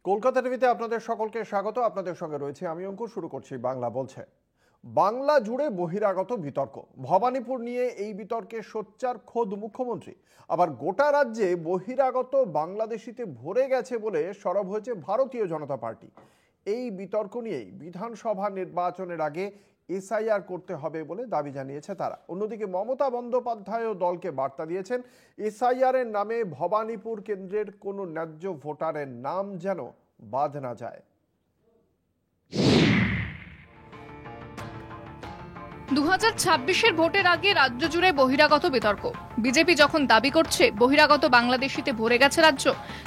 কলকাতা টিভিতে আপনাদের সকলকে স্বাগত। আপনাদের সঙ্গে রয়েছে আমি অঙ্কুর। শুরু করছি বাংলা বলছে। বাংলা জুড়ে বহিরাগত বিতর্ক। ভবানীপুর নিয়ে এই বিতর্কে সোচ্চার খোদ মুখ্যমন্ত্রী। আবার গোটা রাজ্যে বহিরাগত বাংলাদেশিতে ভরে গেছে বলে সরব হয়েছে ভারতীয় জনতা পার্টি। এই বিতর্ক নিয়েই বিধানসভা নির্বাচনের আগে এসআইআর করতে হবে বলে দাবি জানিয়েছে তারা। অন্যদিকে মমতা বন্দ্যোপাধ্যায়ও দলকে বার্তা দিয়েছেন, এসআইআর এর নামে ভবানীপুর কেন্দ্রের কোনো ন্যায্য ভোটারের নাম যেন বাদ না যায়। 2026-এর ভোটের আগে রাজ্য জুড়ে বহিরাগত বিতর্ক। বিজেপি যখন দাবি করছে বহিরাগত বাংলাদেশিতে ভরে গেছে রাজ্য,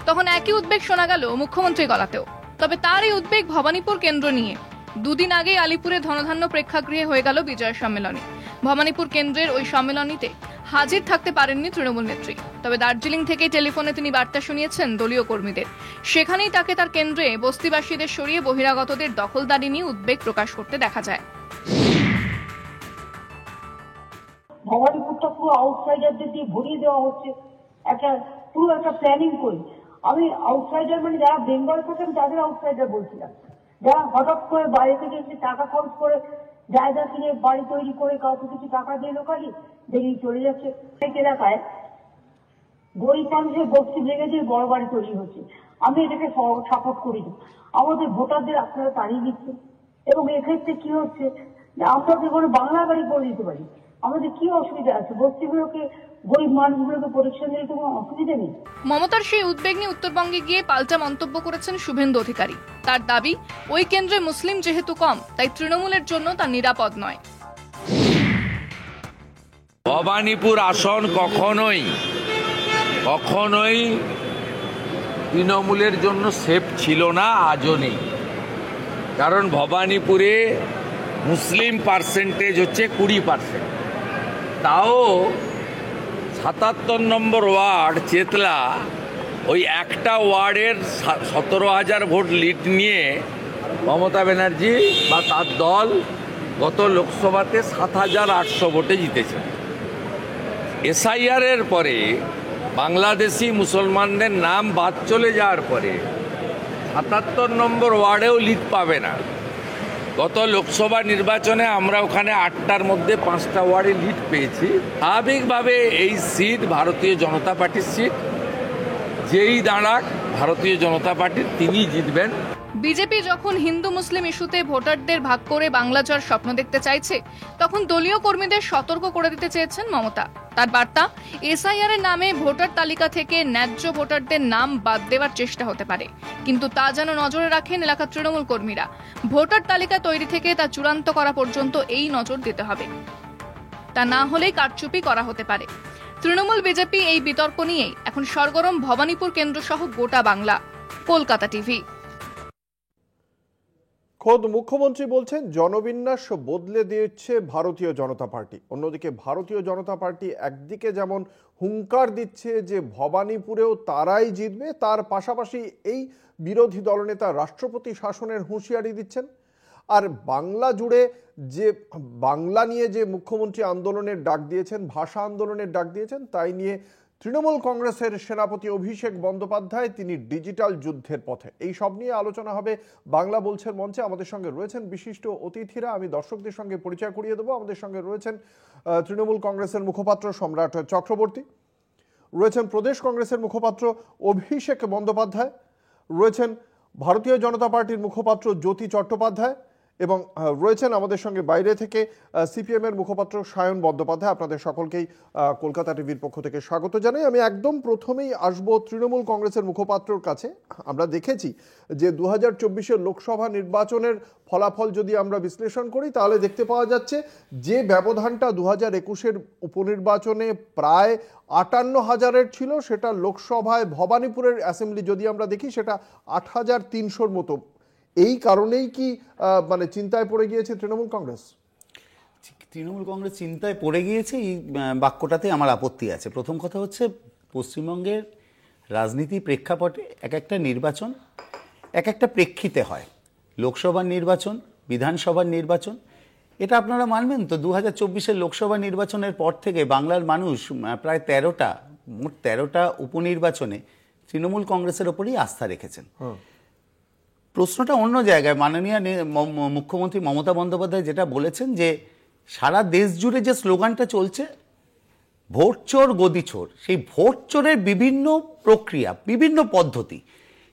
তখন একই উদ্বেগ শোনা গেল মুখ্যমন্ত্রী গলাতেও। তবে তার এই উদ্বেগ ভবানীপুর কেন্দ্র নিয়ে। দুদিন আগে আলিপুরে ধনধান্য প্রেক্ষাগৃহে হয়ে গেল বিজয় সম্মেলনী। ভবানীপুর কেন্দ্রের ওই সম্মেলনীতে হাজির থাকতে পারেননি তৃণমূল নেত্রী। তবে দার্জিলিং থেকে টেলিফোনে তিনি বার্তা শুনিয়েছেন দলীয় কর্মীদের। সেখানেই তাকে তার কেন্দ্রে বস্তিবাসীদের সরিয়ে বহিরাগতদের দখলদারি নিয়ে উদ্বেগ প্রকাশ করতে দেখা যায়। ভবানীপুরটা পুরো আউটসাইডারদের দিয়ে ভরিয়ে দেওয়া হচ্ছে, পুরো একটা প্ল্যানিং করে। আমি আউটসাইডার মানে যারা বেঙ্গল থাকেন তাদের আউটসাইডার বলছিলাম, যারা হঠাৎ করে বাইরে থেকে এসে টাকা খরচ করে জায়গা কিনে বাড়ি তৈরি করে কাউকে কিছু টাকা দিয়ে লোকালি বেরিয়ে চলে যাচ্ছে। অনেক এলাকায় গরিব মানুষের বস্তি ভেঙে দিয়ে বড় বাড়ি তৈরি হচ্ছে। আমি এটাকে সাপোর্ট করি না। আমাদের ভোটারদের আপনারা তাড়িয়ে দিচ্ছেন, এবং এক্ষেত্রে কি হচ্ছে, আমরা যে কোনো বাংলা বাড়ি করে দিতে পারি। আমাদের কি অসুবিধা আছে? বস্তিগুলোকে, গরিব মানুষগুলোকে প্রোটেকশন দিলে তো কোনো অসুবিধা নেই। মমতার সেই উদ্বেগ নিয়ে উত্তরবঙ্গে গিয়ে পাল্টা মন্তব্য করেছেন শুভেন্দু অধিকারী। তার দাবি, ওই কেন্দ্রে মুসলিম যেহেতু কম, তাই তৃণমূলের জন্য তা নিরাপদ নয়। ভবানীপুর আসন কখনোই তৃণমূলের জন্য সেফ ছিল না, আজও নেই। কারণ ভবানীপুরে মুসলিম পার্সেন্টেজ হচ্ছে 20%। তাও 77 নম্বর ওয়ার্ড চেতলা, ওই একটা ওয়ার্ডের 17,000 ভোট লিড নিয়ে মমতা ব্যানার্জি বা তার দল গত লোকসভাতে 7,800 ভোটে জিতেছে। এসআইআরের পরে বাংলাদেশি মুসলমানদের নাম বাদ চলে যাওয়ার পরে 77 নম্বর ওয়ার্ডেও লিড পাবে না। গত লোকসভা নির্বাচনে আমরা ওখানে 8টার মধ্যে 5টা ওয়ার্ডে লিড পেয়েছি। স্বাভাবিকভাবে এই সিট ভারতীয় জনতা পার্টির সিট, যেই দাঁড়াক ভারতীয় জনতা পার্টির তিনি জিতবেন। বিজেপি যখন হিন্দু মুসলিম ইস্যুতে ভোটারদের ভাগ করে বাংলা জয়ের স্বপ্ন দেখতে চাইছে, তখন দলীয় কর্মীদের সতর্ক করে দিতে চেয়েছেন মমতা। তার বার্তা, এসআইআর এর নামে ভোটার তালিকা থেকে ন্যায্য ভোটারদের নাম বাদ দেওয়ার চেষ্টা হতে পারে, কিন্তু তা যেন নজরে রাখেন এলাকার তৃণমূল কর্মীরা। ভোটার তালিকা তৈরি থেকে তা চূড়ান্ত করা পর্যন্ত এই নজর দিতে হবে। তা না হলেই কারচুপি করা হতে পারে। তৃণমূল বিজেপি এই বিতর্ক নিয়েই এখন সরগরম ভবানীপুর কেন্দ্র সহ গোটা বাংলা। কলকাতা টিভি। খোদ মুখ্যমন্ত্রী বলছেন জনবিন্যাস বদলে দিচ্ছে ভারতীয় জনতা পার্টি। অন্যদিকে ভারতীয় জনতা পার্টি একদিকে যেমন হুঙ্কার দিচ্ছে যে ভবানীপুরেও তারাই জিতবে, তার পাশাপাশি এই বিরোধী দলনেতা রাষ্ট্রপতি শাসনের হুঁশিয়ারি দিচ্ছেন। আর বাংলা জুড়ে যে বাংলা নিয়ে যে মুখ্যমন্ত্রী আন্দোলনের ডাক দিয়েছেন, ভাষা আন্দোলনের ডাক দিয়েছেন, তাই নিয়ে তৃণমূল কংগ্রেসের সেনাপতি অভিষেক বন্দ্যোপাধ্যায় তিনি ডিজিটাল যুদ্ধের পথে। এই সব নিয়ে আলোচনা হবে বাংলা বলছেন মঞ্চে। আমাদের সঙ্গে রয়েছেন বিশিষ্ট অতিথিরা। আমি দর্শকদের সঙ্গে পরিচয় করিয়ে দেবো। আমাদের সঙ্গে রয়েছেন তৃণমূল কংগ্রেসের মুখপাত্র সম্রাট চক্রবর্তী, রয়েছেন প্রদেশ কংগ্রেসের মুখপাত্র অভিষেক বন্দ্যোপাধ্যায়, রয়েছেন ভারতীয় জনতা পার্টির মুখপাত্র জ্যোতি চট্টোপাধ্যায়, এবং রয়েছেন আমাদের সঙ্গে বাইরে থেকে সিপিএম এর মুখপাত্র সায়ন বন্দ্যোপাধ্যায়। আপনাদের সকলকেই কলকাতা টিভির পক্ষ থেকে স্বাগত জানাই। আমি একদম প্রথমেই আসবো তৃণমূল কংগ্রেসের মুখপাত্রর কাছে। আমরা দেখেছি যে 2024-এর লোকসভা নির্বাচনের ফলাফল যদি আমরা বিশ্লেষণ করি, তাহলে দেখতে পাওয়া যাচ্ছে যে ব্যবধানটা 2021-এর উপনির্বাচনে প্রায় 58,000-এর ছিল, সেটা লোকসভায় ভবানীপুরের অ্যাসেম্বলি যদি আমরা দেখি সেটা 8,300-র মতো। এই কারণেই কি মানে চিন্তায় পড়ে গিয়েছে তৃণমূল কংগ্রেস? তৃণমূল কংগ্রেস চিন্তায় পড়ে গিয়েছে, এই বাক্যটাতে আমার আপত্তি আছে। প্রথম কথা হচ্ছে, পশ্চিমবঙ্গের রাজনীতি প্রেক্ষাপটে এক একটা নির্বাচন এক একটা প্রেক্ষিতে হয়। লোকসভার নির্বাচন, বিধানসভার নির্বাচন, এটা আপনারা মানবেন তো? 2024-এর লোকসভা নির্বাচনের পর থেকে বাংলার মানুষ প্রায় মোট 13টা উপনির্বাচনে তৃণমূল কংগ্রেসের ওপরই আস্থা রেখেছেন। প্রশ্নটা অন্য জায়গায়। মাননীয় মুখ্যমন্ত্রী মমতা বন্দ্যোপাধ্যায় যেটা বলেছেন যে সারা দেশ জুড়ে যে স্লোগানটা চলছে ভোট চোর গদি চোর, সেই ভোট চোরের বিভিন্ন প্রক্রিয়া, বিভিন্ন পদ্ধতি,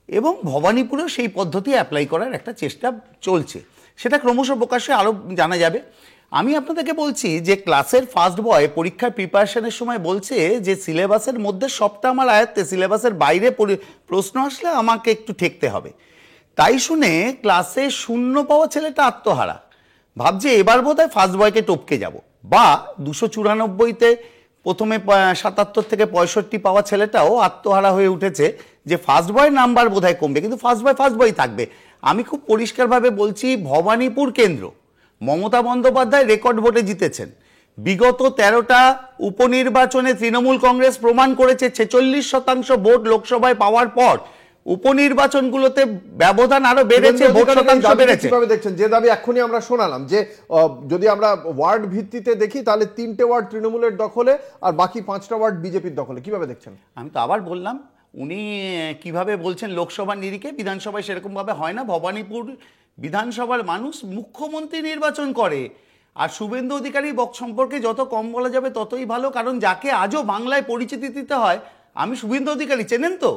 এবং ভবানীপুরেও সেই পদ্ধতি অ্যাপ্লাই করার একটা চেষ্টা চলছে। সেটা ক্রমশ প্রকাশ্যে আরও জানা যাবে। আমি আপনাদেরকে বলছি যে ক্লাসের ফার্স্ট বয় পরীক্ষার প্রিপারেশনের সময় বলছে যে সিলেবাসের মধ্যে সবটা আমার আয়ত্তে, সিলেবাসের বাইরে প্রশ্ন আসলে আমাকে একটু ঠেকতে হবে। তাই শুনে ক্লাসে 0 পাওয়া ছেলেটা আত্মহারা, ভাবছে এবার বোধহয় ফার্স্ট বয়কে টপকে যাব। বা 294-তে প্রথমে 77 থেকে 65 পাওয়া ছেলেটাও আত্মহারা হয়ে উঠেছে যে ফার্স্ট বয়ের নাম্বার বোধহয় কমবে, কিন্তু ফার্স্ট বয় থাকবে। আমি খুব পরিষ্কারভাবে বলছি, ভবানীপুর কেন্দ্র মমতা বন্দ্যোপাধ্যায় রেকর্ড ভোটে জিতেছেন। বিগত 13টা উপনির্বাচনে তৃণমূল কংগ্রেস প্রমাণ করেছে 46% ভোট লোকসভায় পাওয়ার পর উপনির্বাচনগুলোতে ব্যবধান আরো বেড়েছে, ভোট শতাংশ বেড়েছে। কিভাবে দেখছেন যে দাবি এক্ষুনি আমরা শোনালাম যে যদি আমরা ওয়ার্ড ভিত্তিতে দেখি তাহলে 3টে ওয়ার্ড তৃণমূলের দখলে আর বাকি 5টা ওয়ার্ড বিজেপির দখলে, কিভাবে দেখছেন? আমি তো আবার বললাম, উনি কিভাবে বলছেন লোকসভার নিরিখে, বিধানসভায় সেরকম ভাবে হয় না। ভবানীপুর বিধানসভার মানুষ মুখ্যমন্ত্রী নির্বাচন করে। আর শুভেন্দু অধিকারী সম্পর্কে যত কম বলা যাবে ততই ভালো, কারণ যাকে আজও বাংলায় পরিচিতি দিতে হয়, আমি শুভেন্দু অধিকারী চেনেন তো,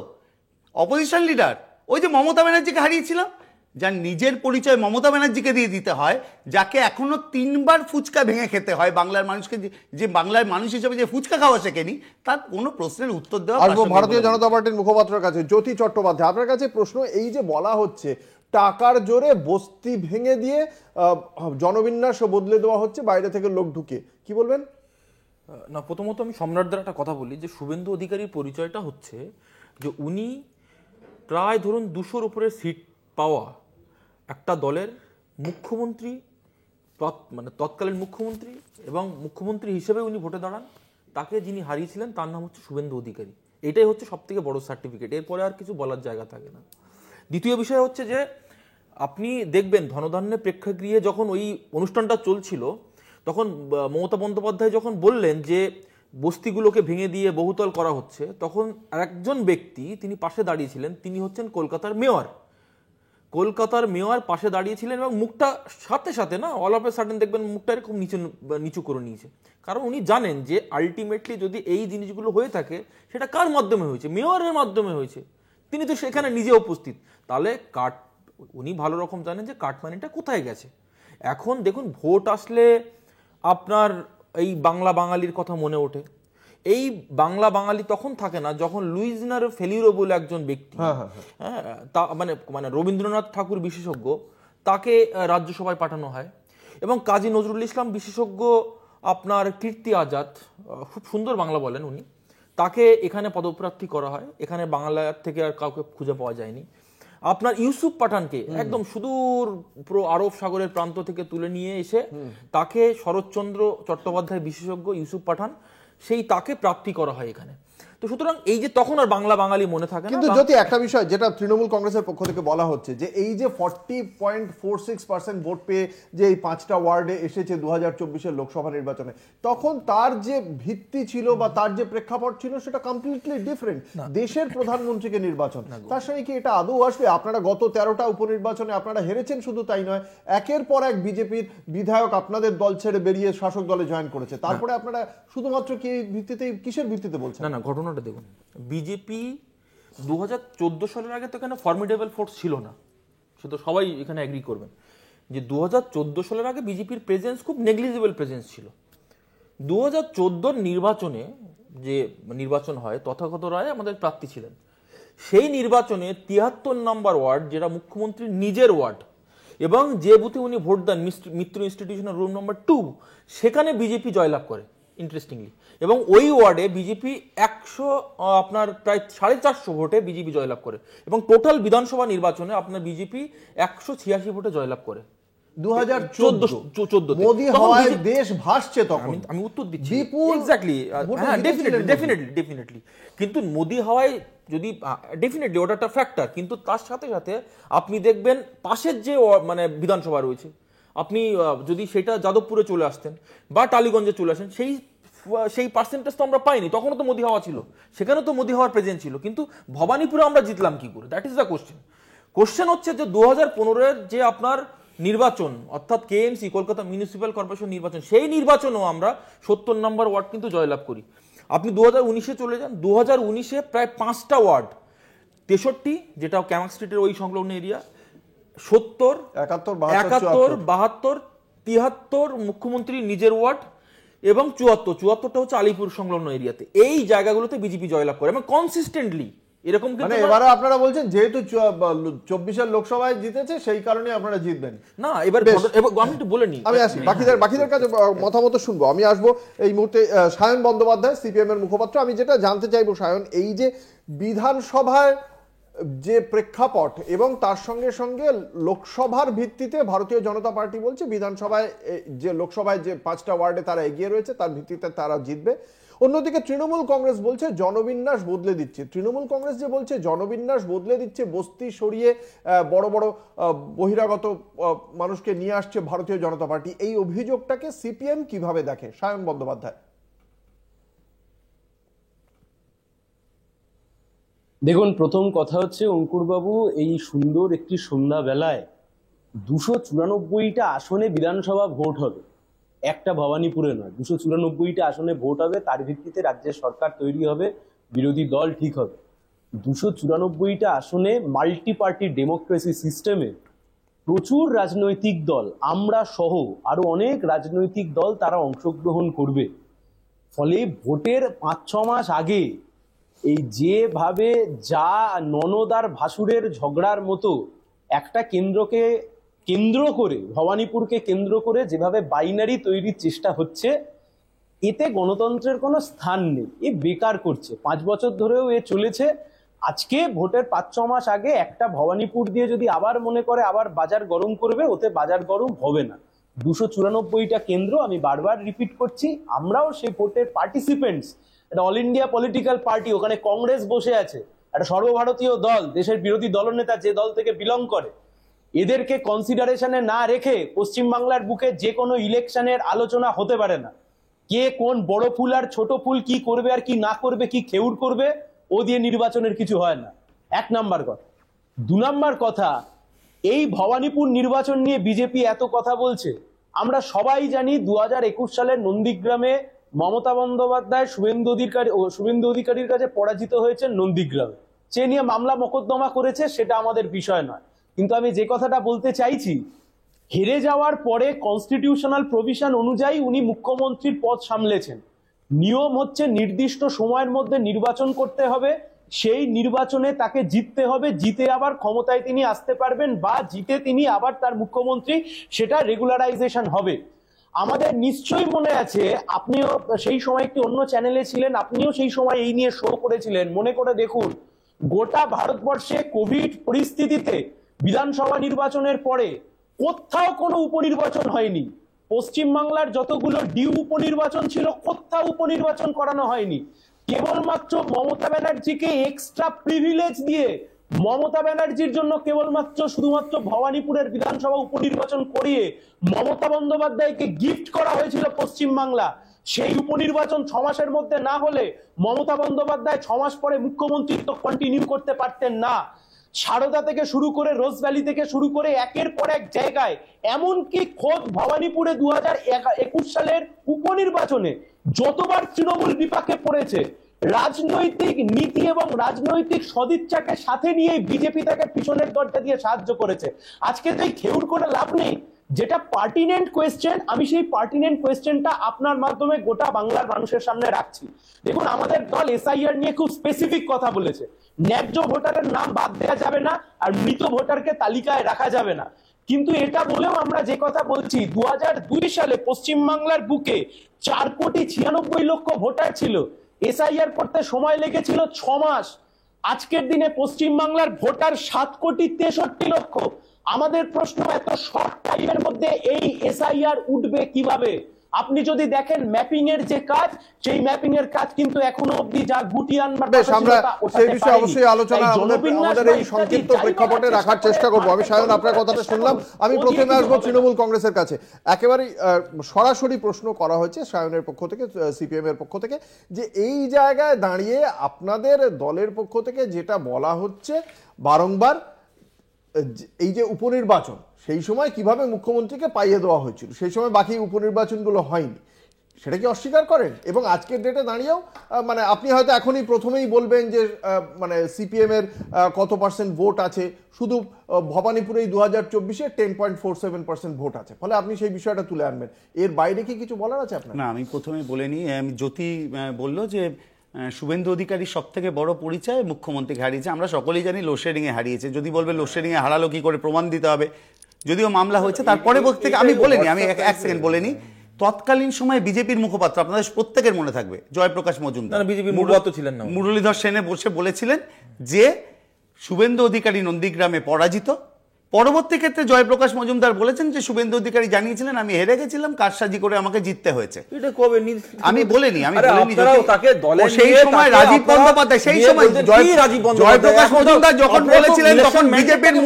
অপোজিশন লিডার, ওই যে মমতা ব্যানার্জিকে হারিয়েছিলাম, যার নিজের পরিচয় মমতা ব্যানার্জিকে দিয়ে দিতে হয়, যাকে এখনো 3বার ফুচকা ভেঙে খেতে হয় বাংলার মানুষকে, যে বাংলার মানুষ হিসেবে যে ফুচকা খাওয়া শেখেনি, তার কোনো প্রশ্নের উত্তর দেওয়া। আসবো ভারতীয় জনতা পার্টির মুখপাত্রের কাছে, জ্যোতি চট্টোপাধ্যায়, আপনার কাছে প্রশ্ন। এই যে বলা হচ্ছে টাকার জোরে বস্তি ভেঙে দিয়ে জনবিন্যাস বদলে দেওয়া হচ্ছে বাইরে থেকে লোক ঢুকে, কি বলবেন? না, প্রথমত আমি সম্রাটদের একটা কথা বলি যে শুভেন্দু অধিকারীর পরিচয়টা হচ্ছে যে উনি প্রায় ধরুন 200-র উপরে সিট পাওয়া একটা দলের মুখ্যমন্ত্রী, মানে তৎকালীন মুখ্যমন্ত্রী, এবং মুখ্যমন্ত্রী হিসেবে উনি ভোটে দাঁড়ান। তাকে যিনি হারিয়েছিলেন তার নাম হচ্ছে শুভেন্দু অধিকারী। এটাই হচ্ছে সব থেকে বড় সার্টিফিকেট, এরপরে আর কিছু বলার জায়গা থাকে না। দ্বিতীয় বিষয় হচ্ছে যে আপনি দেখবেন ধনধান্যের প্রেক্ষাগৃহে যখন ওই অনুষ্ঠানটা চলছিল, তখন মমতা বন্দ্যোপাধ্যায় যখন বললেন যে বস্তিগুলোকে ভেঙে দিয়ে বহুতল করা হচ্ছে, তখন আরেকজন ব্যক্তি তিনি পাশে দাঁড়িয়েছিলেন, তিনি হচ্ছেন কলকাতার মেয়র। কলকাতার মেয়র পাশে দাঁড়িয়েছিলেন এবং মুখটা সাথে সাথে না অল অফ এ সাডেন দেখবেন মুখটা এরকম নিচু করে নিয়েছে, কারণ উনি জানেন যে আলটিমেটলি যদি এই জিনিসগুলো হয়ে থাকে সেটা কার মাধ্যমে হয়েছে, মেয়রের মাধ্যমে হয়েছে। তিনি তো সেখানে নিজে উপস্থিত, তাহলে উনি ভালো রকম জানেন যে কাটমানিটা কোথায় গেছে। এখন দেখুন ভোট আসলে আপনার এই বাংলা বাঙালির কথা মনে ওঠে। এই বাংলা বাঙালি তখন থাকে না যখন লুইজিনার ফেলিউরো বলে একজন ব্যক্তি, হ্যাঁ, তা মানে রবীন্দ্রনাথ ঠাকুর বিশেষজ্ঞ, তাকে রাজ্যসভায় পাঠানো হয়, এবং কাজী নজরুল ইসলাম বিশেষজ্ঞ আপনার কীর্তি আজাদ, খুব সুন্দর বাংলা বলেন উনি, তাকে এখানে পদপ্রার্থী করা হয়। এখানে বাংলার থেকে আর কাউকে খুঁজে পাওয়া যায়নি। আপনার ইউসুফ পাঠানকে একদম সুদূর পুরো আরব সাগরের প্রান্ত থেকে তুলে নিয়ে এসে তাকে শরৎচন্দ্র চট্টোপাধ্যায় বিশেষজ্ঞ ইউসুফ পাঠান, তাকে প্রাপ্তি করা হয় এখানে। তো সুতরাং এই যে তখন আর বাংলা বাঙালি মনে থাকে না। কিন্তু যদি একটা বিষয় যেটা তৃণমূল কংগ্রেসের পক্ষ থেকে বলা হচ্ছে যে এই যে 40.46% ভোট পেয়ে যে এই 5টা ওয়ার্ডে এসেছে 2024-এর লোকসভা নির্বাচনে, তখন তার যে ভিত্তি ছিল বা তার যে প্রেক্ষাপট ছিল সেটা কমপ্লিটলি ডিফারেন্ট। দেশের প্রধানমন্ত্রীকে নির্বাচন, তার সঙ্গে কি এটা আদৌ আসবে? আপনারা গত 13টা উপনির্বাচনে আপনারা হেরেছেন, শুধু তাই নয়, একের পর এক বিজেপির বিধায়ক আপনাদের দল ছেড়ে বেরিয়ে শাসক দলে জয়েন করেছে, তারপরে আপনারা শুধুমাত্র কি ভিত্তিতে, কিসের ভিত্তিতে বলছেন? না, ঘটনাটা দেখুন, বিজেপি 2014 সালের আগে তো এখানে ফর্মিডেবল ফোর্স ছিল না, সে তো সবাই এখানে এগ্রি করবেন যে 2014 সালের আগে বিজেপির প্রেজেন্স খুব নেগলিজেবল প্রেজেন্স ছিল। 2014 নির্বাচনে যে নির্বাচন হয়, তথাগত রায় আমাদের প্রার্থী ছিলেন। সেই নির্বাচনে 73 নম্বর ওয়ার্ড, যেটা মুখ্যমন্ত্রীর নিজের ওয়ার্ড, এবং যে বুথে উনি ভোট দেন মিত্র ইনস্টিটিউশনের রুম নম্বর 2, সেখানে বিজেপি জয়লাভ করে ইন্টারেস্টিংলি। এবং ওই ওয়ার্ডে বিজেপি আপনার প্রায় 450 ভোটে বিজেপি জয়লাভ করে, এবং টোটাল বিধানসভা নির্বাচনে আপনার বিজেপি 186 ভোটে জয়লাভ করে। 2014 মোদি হওয়ায় দেশ ভাসছে তখন। আমি উত্তর দিচ্ছি, এক্স্যাক্টলি, হ্যাঁ, ডেফিনেটলি। কিন্তু মোদি হওয়ায় যদি ডেফিনেটলি ওটা একটা ফ্যাক্টর, কিন্তু তার সাথে সাথে আপনি দেখবেন পাশের যে মানে বিধানসভা রয়েছে, আপনি যদি সেটা যাদবপুরে চলে আসতেন বা টালিগঞ্জে চলে আসেন, সেই পার্সেন্টেজ তো আমরা পাইনি। তখনও তো মোদি হওয়া ছিল, সেখানে তো মোদি হওয়ার প্রেজেন্ট ছিল, কিন্তু ভবানীপুরে আমরা জিতলাম কি করে? That is the question. Question হচ্ছে যে 2015-এর যে আপনার নির্বাচন, অর্থাৎ কেএমসি কলকাতা মিউনিসিপ্যাল কর্পোরেশন নির্বাচন, সেই নির্বাচনেও আমরা 70 নম্বর ওয়ার্ড কিন্তু জয়লাভ করি। আপনি 2019-এ চলে যান, 2019-এ প্রায় 5টা ওয়ার্ড, 63 যেটা ক্যামাক স্ট্রিটের ওই সংলগ্ন এরিয়া, 70, 71, 72, 73 মুখ্যমন্ত্রী নিজের ওয়ার্ড, এবং 74টা হচ্ছে আলিপুর সংলগ্ন এরিয়াতে। এই জায়গাগুলোতে বিজেপি জয়লাভ করে এবং কনসিস্টেন্টলি এরকম। মানে এবারে আপনারা বলছেন যেহেতু 24-এর লোকসভায় জিতেছে সেই কারণে আপনারা জিতবেন না। এবার আমি একটু বলে নিই, আমি আসি বাকিদের কাছে মতামত শুনবো। আমি আসবো এই মুহূর্তে সায়ন বন্দ্যোপাধ্যায়, সিপিএম এর মুখপাত্র। আমি যেটা জানতে চাইবো সায়ন, এই যে বিধানসভার যে প্রেক্ষাপট এবং তার সঙ্গে সঙ্গে লোকসভার ভিত্তিতে ভারতীয় জনতা পার্টি বলছে বিধানসভায় যে লোকসভায় যে 5টা ওয়ার্ডে তারা এগিয়ে রয়েছে তার ভিত্তিতে তারা জিতবে। অন্যদিকে তৃণমূল কংগ্রেস বলছে জনবিন্যাস বদলে দিচ্ছে। তৃণমূল কংগ্রেস যে বলছে জনবিন্যাস বদলে দিচ্ছে, বস্তি সরিয়ে বড় বড় বহিরাগত মানুষকে নিয়ে আসছে ভারতীয় জনতা পার্টি, এই অভিযোগটাকে সিপিএম কিভাবে দেখে? সায়ন বন্দ্যোপাধ্যায়। দেখুন, প্রথম কথা হচ্ছে অঙ্কুরবাবু, এই সুন্দর একটি সন্ধ্যাবেলায় 294টা আসনে বিধানসভা ভোট হবে, একটা ভবানীপুরে নয়, 294টা আসনে ভোট হবে। তার ভিত্তিতে রাজ্যের সরকার তৈরি হবে, বিরোধী দল ঠিক হবে। 294টা আসনে মাল্টি পার্টি ডেমোক্রেসি সিস্টেমে প্রচুর রাজনৈতিক দল, আমরা সহ আরো অনেক রাজনৈতিক দল তারা অংশগ্রহণ করবে। ফলে ভোটের 5-6 মাস আগে এই যেভাবে যা ননদ আর ভাসুরের ঝগড়ার মতো একটা কেন্দ্রকে কেন্দ্র করে, ভবানীপুরকে কেন্দ্র করে যেভাবে বাইনারি তৈরির চেষ্টা হচ্ছে, এতে গণতন্ত্রের কোনো স্থান নেই। এ বেকার করছে, 5 বছর ধরেও এ চলেছে। আজকে ভোটের 5-6 মাস আগে একটা ভবানীপুর দিয়ে যদি আবার মনে করে আবার বাজার গরম করবে, ওতে বাজার গরম হবে না। 294টা কেন্দ্র, আমি বারবার রিপিট করছি, আমরাও সেই ভোটের পার্টিসিপেন্টস। একটা অল ইন্ডিয়া পলিটিক্যাল পার্টি, ওখানে কংগ্রেস বসে আছে, একটা সর্বভারতীয় দল, দেশের বিরোধী দলনেতা যে দল থেকে বিলং করে, এদেরকে কনসিডারেশনে না রেখে পশ্চিমবাংলার বুকে যে কোনো ইলেকশনের আলোচনা হতে পারে না। কে কোন বড় ফুল আর ছোট ফুল কি করবে আর কি না করবে, কি খেউর করবে, ও দিয়ে নির্বাচনের কিছু হয় না। 1 নাম্বার কথা। 2 নাম্বার কথা, এই ভবানীপুর নির্বাচন নিয়ে বিজেপি এত কথা বলছে, আমরা সবাই জানি 2021 সালের নন্দীগ্রামে মমতা বন্দ্যোপাধ্যায় শুভেন্দু অধিকারীর কাছে পরাজিত হয়েছে নন্দীগ্রামে। সে নিয়ে মামলা মোকদ্দমা করেছে, সেটা আমাদের বিষয় নয়। কিন্তু আমি যে কথাটা বলতে চাইছি, হেরে যাওয়ার পরে কনস্টিটিউশনাল প্রভিশন অনুযায়ী উনি মুখ্যমন্ত্রীর পদ সামলেছেন। নিয়ম হচ্ছে নির্দিষ্ট সময়ের মধ্যে নির্বাচন করতে হবে, সেই নির্বাচনে তাকে জিততে হবে, জিতে আবার ক্ষমতায় তিনি আসতে পারবেন, বা জিতে তিনি আবার তার মুখ্যমন্ত্রী, সেটা রেগুলারাইজেশন হবে। আমাদের নিশ্চয়ই মনে আছে, আপনিও সেই সময় একটি অন্য চ্যানেলে ছিলেন, আপনিও সেই সময় এই নিয়ে শো করেছিলেন, মনে করে দেখুন, গোটা ভারতবর্ষে কোভিড পরিস্থিতিতে বিধানসভা নির্বাচনের পরে কোথাও কোনো উপনির্বাচন হয়নি। পশ্চিমবাংলার যতগুলো ডিউ উপনির্বাচন ছিল, কোথাও উপনির্বাচন করানো হয়নি। কেবলমাত্র মমতা ব্যানার্জিকে এক্সট্রা প্রিভিলেজ দিয়ে মমতা ব্যানার্জির জন্য শুধুমাত্র ভবানীপুরের বিধানসভা উপনির্বাচন করিয়ে মমতা বন্দ্যোপাধ্যায়কে গিফট করা হয়েছিল পশ্চিমবাংলা। সেই উপনির্বাচন 6 মাসের মধ্যে না হলে মমতা বন্দ্যোপাধ্যায় 6 মাস পরে মুখ্যমন্ত্রিত্ব কন্টিনিউ করতে পারতেন না। সারদা থেকে শুরু করে রোজ ভ্যালি থেকে শুরু করে একের পর এক জায়গায়, এমনকি খোদ ভবানীপুরে 2021 সালের উপনির্বাচনে যতবার তৃণমূল বিপাকে পড়েছে, রাজনৈতিক নীতি এবং রাজনৈতিক সদিচ্ছাকে সাথে নিয়ে বিজেপি তাকে পিছনের দরজা দিয়ে সাহায্য করেছে। আজকে তো এই খেউর করে লাভ নেই। যেটা পার্টিনেন্ট কোয়েশ্চেন, আমি সেই পার্টিনেন্ট কোয়েশ্চেনটা আপনার মাধ্যমে গোটা বাংলার মানুষের সামনে রাখছি। দেখুন, আমাদের দল এসআইআর নিয়ে খুব স্পেসিফিক কথা বলেছে। ন্যায্য ভোটারের নাম বাদ দেওয়া যাবে না, আর মৃত ভোটারকে তালিকায় রাখা যাবে না। কিন্তু এটা বলেও আমরা যে কথা বলছি, 2002 সালে পশ্চিমবাংলার বুকে 4,96,00,000 ভোটার ছিল, এসআইআর করতে সময় লেগেছিল 6 মাস। আজকের দিনে পশ্চিমবাংলার ভোটার 7,63,00,000। আমাদের প্রশ্ন, এত শর্ট টাইমের মধ্যে এই এসআইআর উঠবে কিভাবে? আপনি যদি দেখেন ম্যাপিং এর যে কাজ, সেই ম্যাপিং এর কাজ কিন্তু এখনো অবধি যা গুটিয়ে আনবার কথা ছিল তা সেই বিষয়ে অবশ্যই আলোচনা আমাদের এই সংক্ষিপ্ত প্রেক্ষাপটে রাখার চেষ্টা করব। আমি সায়ন আপনার কথাটা শুনলাম, আমি প্রথমে আসবো তৃণমূল কংগ্রেসের কাছে। একেবারেই সরাসরি প্রশ্ন করা হয়েছে সায়নের পক্ষ থেকে, সিপিএম এর পক্ষ থেকে, যে এই জায়গায় দাঁড়িয়ে আপনাদের দলের পক্ষ থেকে যেটা বলা হচ্ছে বারংবার, এই যে উপনির্বাচন, সেই সময় কিভাবে মুখ্যমন্ত্রীকে পাইয়ে দেওয়া হয়েছিল, সেই সময় বাকি উপনির্বাচনগুলো হয়নি, সেটা কি অস্বীকার করেন? এবং আজকের ডেটে দাঁড়িয়েও মানে আপনি হয়তো এখনই প্রথমেই বলবেন যে মানে সিপিএম এর কত পার্সেন্ট ভোট আছে, শুধু ভবানীপুরেই 2024-এ 10.47% ভোট আছে, ফলে আপনি সেই বিষয়টা তুলে আনবেন। এর বাইরে কি কিছু বলার আছে আপনার? না, আমি প্রথমে বলে নিই, আমি জ্যোতি বললো যে শুভেন্দু অধিকারীর সব থেকে বড় পরিচয় মুখ্যমন্ত্রীকে হারিয়েছে। আমরা সকলেই জানি লোডশেডিংয়ে হারিয়েছে। যদি বলবে লোডশেডিংয়ে হারালো কি করে, প্রমাণ দিতে হবে। যদিও মামলা হয়েছে, তারপরে থেকে আমি বলিনি, আমি এক সেকেন্ড বলে নিই। তৎকালীন সময় বিজেপির মুখপাত্র, আপনাদের প্রত্যেকের মনে থাকবে, জয়প্রকাশ মজুমদার, বিজেপির মুখপাত্র ছিলেন না, মুরলীধর সেনে বসে বলেছিলেন যে শুভেন্দু অধিকারী নন্দীগ্রামে পরাজিত। পরবর্তী ক্ষেত্রে জয়প্রকাশ মজুমদার বলেছেন যে শুভেন্দু অধিকারী জানিয়েছিলেন আমি হেরে গেছিলাম, কারসাজি করে আমাকে জিততে হয়েছে। এটা কবে? আমি বলিনি, তাকে দলে সেই সময় রাজীব বন্দ্যোপাধ্যায়, সেই সময় জয়প্রকাশ মজুমদার যখন বলেছিলেন তখন বিজেপির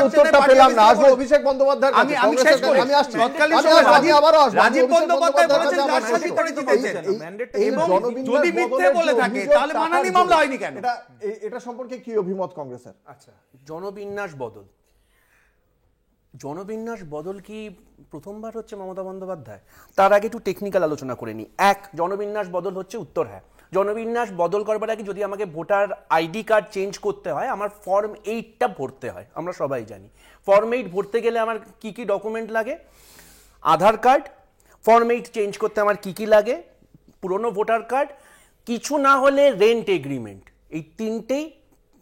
উত্তরটা পেলাম না। আসবো অভিষেক বন্দ্যোপাধ্যায়ের কাছে। আমি শেষ করি। আমি আসছি। তৎকালীন সময় রাজীব বন্দ্যোপাধ্যায় বলেছেন কারসাজি করে জিতেছেন। এবং যদি মিথ্যে বলে থাকে তাহলে মানহানি মামলা হয়নি কেন? এটা সম্পর্কে কি অভিমত কংগ্রেসের? আচ্ছা, জনবিন্যাস বদল কি প্রথমবার হচ্ছে মমতা বন্দ্যোপাধ্যায়? তার আগে একটু টেকনিক্যাল আলোচনা করে নিই। জনবিন্যাস বদল হচ্ছে উত্তর হ্যাঁ। জনবিন্যাস বদল করবার আগে যদি আমাকে ভোটার আইডি কার্ড চেঞ্জ করতে হয়, আমার ফর্ম 8টা ভরতে হয়, আমরা সবাই জানি। ফর্ম 8 ভরতে গেলে আমার কি কি ডকুমেন্ট লাগে? আধার কার্ড, ফর্ম 8 চেঞ্জ করতে আমার কি কি লাগে? পুরনো ভোটার কার্ড, কিছু না হলে রেন্ট এগ্রিমেন্ট। এই তিনটেই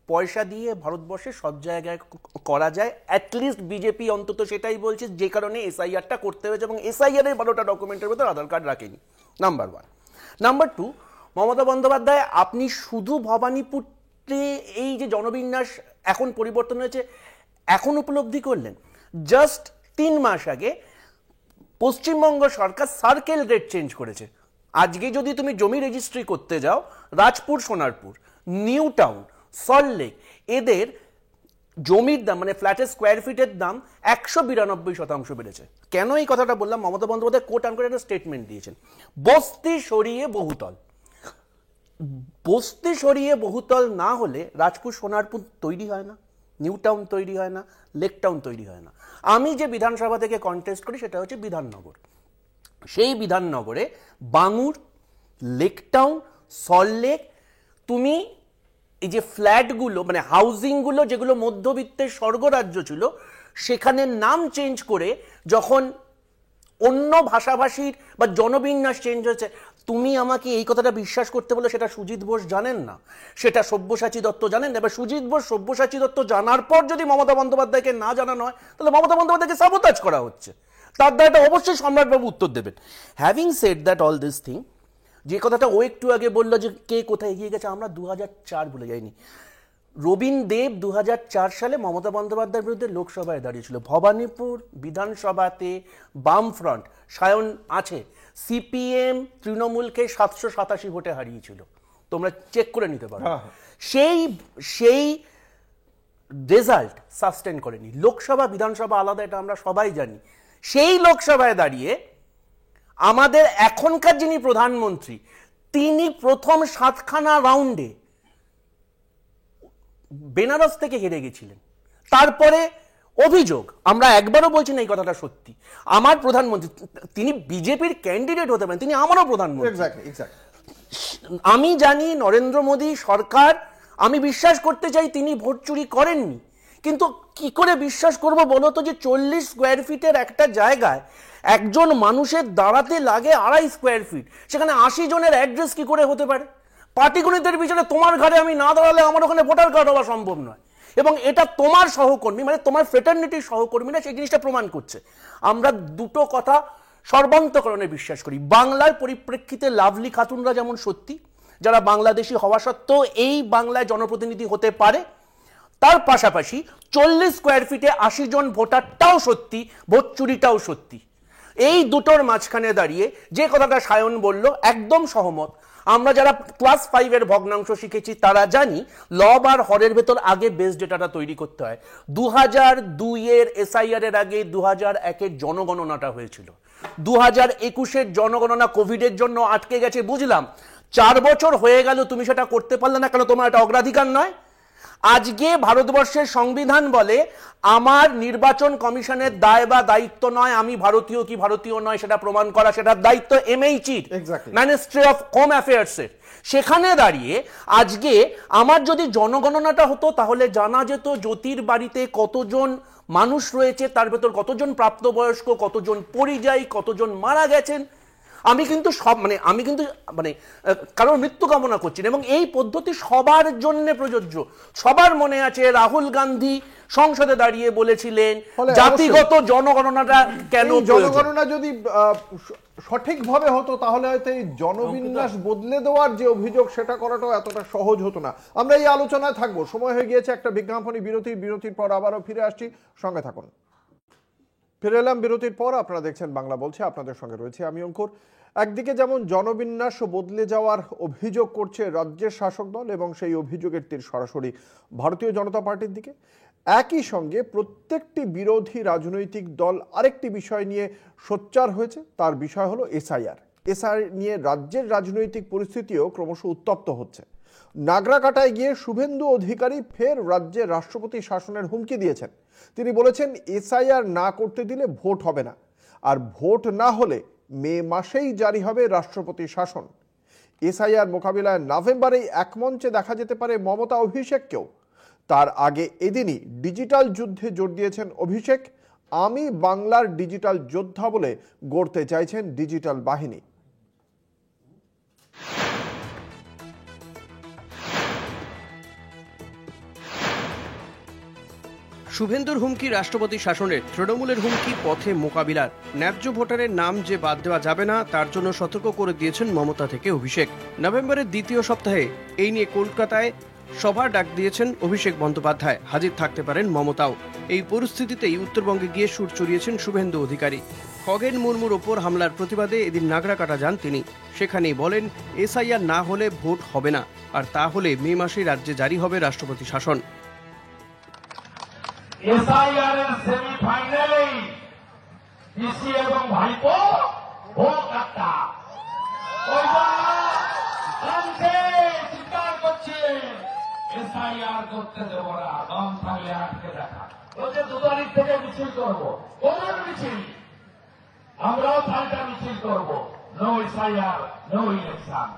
পয়সা দিয়ে ভারতবর্ষে সব জায়গায় করা যায়। অ্যাটলিস্ট বিজেপি অন্তত সেটাই বলছে, যে কারণে এসআইআরটা করতে হয়েছে, এবং এসআইআর এর 12টা ডকুমেন্টের মধ্যে আধার কার্ড রাখেনি। নাম্বার 1। নাম্বার 2, মমতা বন্দ্যোপাধ্যায় আপনি শুধু ভবানীপুরে এই যে জনবিন্যাস এখন পরিবর্তন হয়েছে এখন উপলব্ধি করলেন? জাস্ট 3 মাস আগে পশ্চিমবঙ্গ সরকার সার্কেল রেট চেঞ্জ করেছে। আজকে যদি তুমি জমি রেজিস্ট্রি করতে যাও, রাজপুর, সোনারপুর, নিউ টাউন, সল্টলেক, এদের জমির দাম মানে ফ্ল্যাটের স্কোয়ার ফিটের দাম 192% বেড়েছে। কেন এই কথাটা বললাম? মমতা বন্দ্যোপাধ্যায় কোট আনকোট একটা স্টেটমেন্ট দিয়েছেন, বস্তি সরিয়ে বহুতল। বস্তি সরিয়ে বহুতল না হলে রাজপুর, সোনারপুর তৈরি হয় না, নিউ টাউন তৈরি হয় না, লেক টাউন তৈরি হয় না। আমি যে বিধানসভা থেকে কন্টেস্ট করি সেটা হচ্ছে বিধাননগর। সেই বিধাননগরে বাঙুর, লেক টাউন, সল্টলেক, তুমি এই যে ফ্ল্যাটগুলো মানে হাউজিংগুলো যেগুলো মধ্যবিত্তের স্বর্গরাজ্য ছিল, সেখানে নাম চেঞ্জ করে যখন অন্য ভাষাভাষীর বা জনবিন্যাস চেঞ্জ হয়েছে, তুমি আমাকে এই কথাটা বিশ্বাস করতে বলে সেটা সুজিত বোস জানেন না, সেটা সব্যসাচী দত্ত জানেন না। এবার সুজিত বোস, সব্যসাচী দত্ত জানার পর যদি মমতা বন্দ্যোপাধ্যায়কে না জানানো হয়, তাহলে মমতা বন্দ্যোপাধ্যায়কে সাবোতাজ করা হচ্ছে। তার দায়টা অবশ্যই সম্রাটবাবু উত্তর দেবেন। Having said that all this thing, যে কথাটা ও একটু আগে বললো যে কে কোথায় এগিয়ে গেছে, আমরা 2004 ভুলে যাইনি। রবীন দেব 2004 সালে মমতা বন্দ্যোপাধ্যায়ের বিরুদ্ধে লোকসভায় দাঁড়িয়েছিল। ভবানীপুর বিধানসভাতে বামফ্রন্ট সায়ন আছে, সিপিএম তৃণমূলকে 787 ভোটে হারিয়েছিল, তোমরা চেক করে নিতে পারো। সেই রেজাল্ট সাস্টেন করেনি। লোকসভা বিধানসভা আলাদা, এটা আমরা সবাই জানি। সেই লোকসভায় দাঁড়িয়ে আমাদের এখনকার যিনি প্রধানমন্ত্রী, তিনি প্রথম 7খানা রাউন্ডে বেনারস থেকে হেরে গেছিলেন। তারপরে অভিযোগ, আমরা একবারও বলছি না এই কথাটা সত্যি, আমার প্রধানমন্ত্রী, তিনি বিজেপির ক্যান্ডিডেট হতে পারেন, তিনি আমারও প্রধানমন্ত্রী। আমি জানি নরেন্দ্র মোদী সরকার, আমি বিশ্বাস করতে চাই তিনি ভোট চুরি করেননি, কিন্তু কি করে বিশ্বাস করব বলো তো যে 40 স্কোয়ার ফিটের একটা জায়গায় একজন মানুষের দাঁড়াতে লাগে 2.5 স্কোয়ার ফিট, সেখানে 80 জনের অ্যাড্রেস কি করে হতে পারে? পাটিগণিতের বিচারে তোমার ঘরে আমি না দাঁড়ালে আমার ওখানে ভোটার কার্ড হওয়া সম্ভব নয়, এবং এটা তোমার সহকর্মী মানে তোমার ফ্রেটার্নিটির সহকর্মীরা সেই জিনিসটা প্রমাণ করছে। আমরা দুটো কথা সর্বান্তকরণে বিশ্বাস করি। বাংলার পরিপ্রেক্ষিতে লাভলি খাতুনরা যেমন সত্যি, যারা বাংলাদেশি হওয়া সত্ত্বেও এই বাংলায় জনপ্রতিনিধি হতে পারে, তার পাশাপাশি 40 স্কোয়ার ফিটে 80 জন ভোটারটাও সত্যি, ভোট চুরিটাও সত্যি। এই দুটোর মাঝখানে দাঁড়িয়ে যে কথাটা সায়ন বলল, একদম সহমত। আমরা যারা ক্লাস 5 এর ভগ্নাংশ শিখেছি তারা জানি লব আর হরের ভেতর আগে বেস ডেটাটা তৈরি করতে হয়। 2002 এর এসআইআর এর আগে 2001 এর জনগণনাটা হয়েছিল। 2021 এর জনগণনা কোভিডের জন্য আটকে গেছে, বুঝলাম। 4 বছর হয়ে গেল, তুমি সেটা করতে পারলে না কেন? তোমার এটা অগ্রাধিকার নয়? আজকে ভারতবর্ষের সংবিধান বলে আমার নির্বাচন কমিশনের দায় বা দায়িত্ব নয় আমি ভারতীয় কি ভারতীয় নয় সেটা প্রমাণ করা, সেটার দায়িত্ব এমএইচির, মিনিস্ট্রি অফ হোম অ্যাফেয়ার্সের। সেখানে দাঁড়িয়ে আজকে আমার যদি জনগণনাটা হতো তাহলে জানা যেত জ্যোতির বাড়িতে কতজন মানুষ রয়েছে, তার ভেতর কতজন প্রাপ্তবয়স্ক, কতজন পরিযায়ী, কতজন মারা গেছেন। আমি কিন্তু কারোর মৃত্যু কামনা করছি না, এবং এই পদ্ধতি সবার জন্য প্রযোজ্য। সবার মনে আছে রাহুল গান্ধী সংসদে দাঁড়িয়ে বলেছিলেন জাতিগত জনগণনাটা কেন জনগণনা যদি সঠিকভাবে হতো তাহলে হয়তো এই জনবিন্যাস বদলে দেওয়ার যে অভিযোগ সেটা করাটাও এতটা সহজ হতো না। আমরা এই আলোচনায় থাকবো, সময় হয়ে গিয়েছে একটা বিজ্ঞাপনী বিরতির পর আবারও ফিরে আসছি, সঙ্গে থাকুন। ফিরে এলাম বিরতির পর, আপনারা দেখছেন বাংলা বলছে, আপনাদের সঙ্গে রয়েছে আমি অঙ্কুর। একদিকে যেমন জনবিন্যাস বদলে যাওয়ার অভিযোগ করছে রাজ্যের শাসক দল এবং সেই অভিযোগের তীর সরাসরি ভারতীয় জনতা পার্টির দিকে, একই সঙ্গে প্রত্যেকটি বিরোধী রাজনৈতিক দল আরেকটি বিষয় নিয়ে সোচ্চার হয়েছে, তার বিষয় হলো এসআইআর নিয়ে রাজ্যের রাজনৈতিক পরিস্থিতিও ক্রমশ উত্তপ্ত হচ্ছে। নাগরাকাটায় গিয়ে শুভেন্দু অধিকারী ফের রাজ্যের রাষ্ট্রপতি শাসনের হুমকি দিয়েছেন। তিনি বলেছেন এসআইআর না করতে দিলে ভোট হবে না, আর ভোট না হলে মে মাসেই জারি হবে রাষ্ট্রপতি শাসন। এসআইআর মোকাবিলায় নভেম্বরেই এক মঞ্চে দেখা যেতে পারে মমতা অভিষেককেও। তার আগে এদিনই ডিজিটাল যুদ্ধে জোর দিয়েছেন অভিষেক। আমি বাংলার ডিজিটাল যোদ্ধা বলে গড়তে চাইছেন ডিজিটাল বাহিনী। শুভেন্দুর হুমকি রাষ্ট্রপতি শাসনের, তৃণমূলের হুমকি পথে মোকাবিলার। ন্যায্য ভোটারের নাম যে বাদ দেওয়া যাবে না তার জন্য সতর্ক করে দিয়েছেন মমতা থেকে অভিষেক। নভেম্বরের দ্বিতীয় সপ্তাহে এই নিয়ে কলকাতায় সভার ডাক দিয়েছেন অভিষেক বন্দ্যোপাধ্যায়। হাজির থাকতে পারেন মমতাও। এই পরিস্থিতিতেই উত্তরবঙ্গে গিয়ে সুর চড়িয়েছেন শুভেন্দু অধিকারী। খগেন মুর্মুর ওপর হামলার প্রতিবাদে এদিন নাগরাকাটা যান তিনি। সেখানেই বলেন এসআইআর না হলে ভোট হবে না, আর তা হলে মে মাসে রাজ্যে জারি হবে রাষ্ট্রপতি শাসন। এসআইআর এর সেমিফাইনালে পিসি এবং ভাইপো ভোট একটা চিৎকার করছে এসআইআর করতে দেব না, দম থাকলে আটকে দেখা। বলছে 2 তারিখ থেকে মিছিল করবো, কোন মিছিল? আমরাও পাল্টা মিছিল করবো, no SIR no election.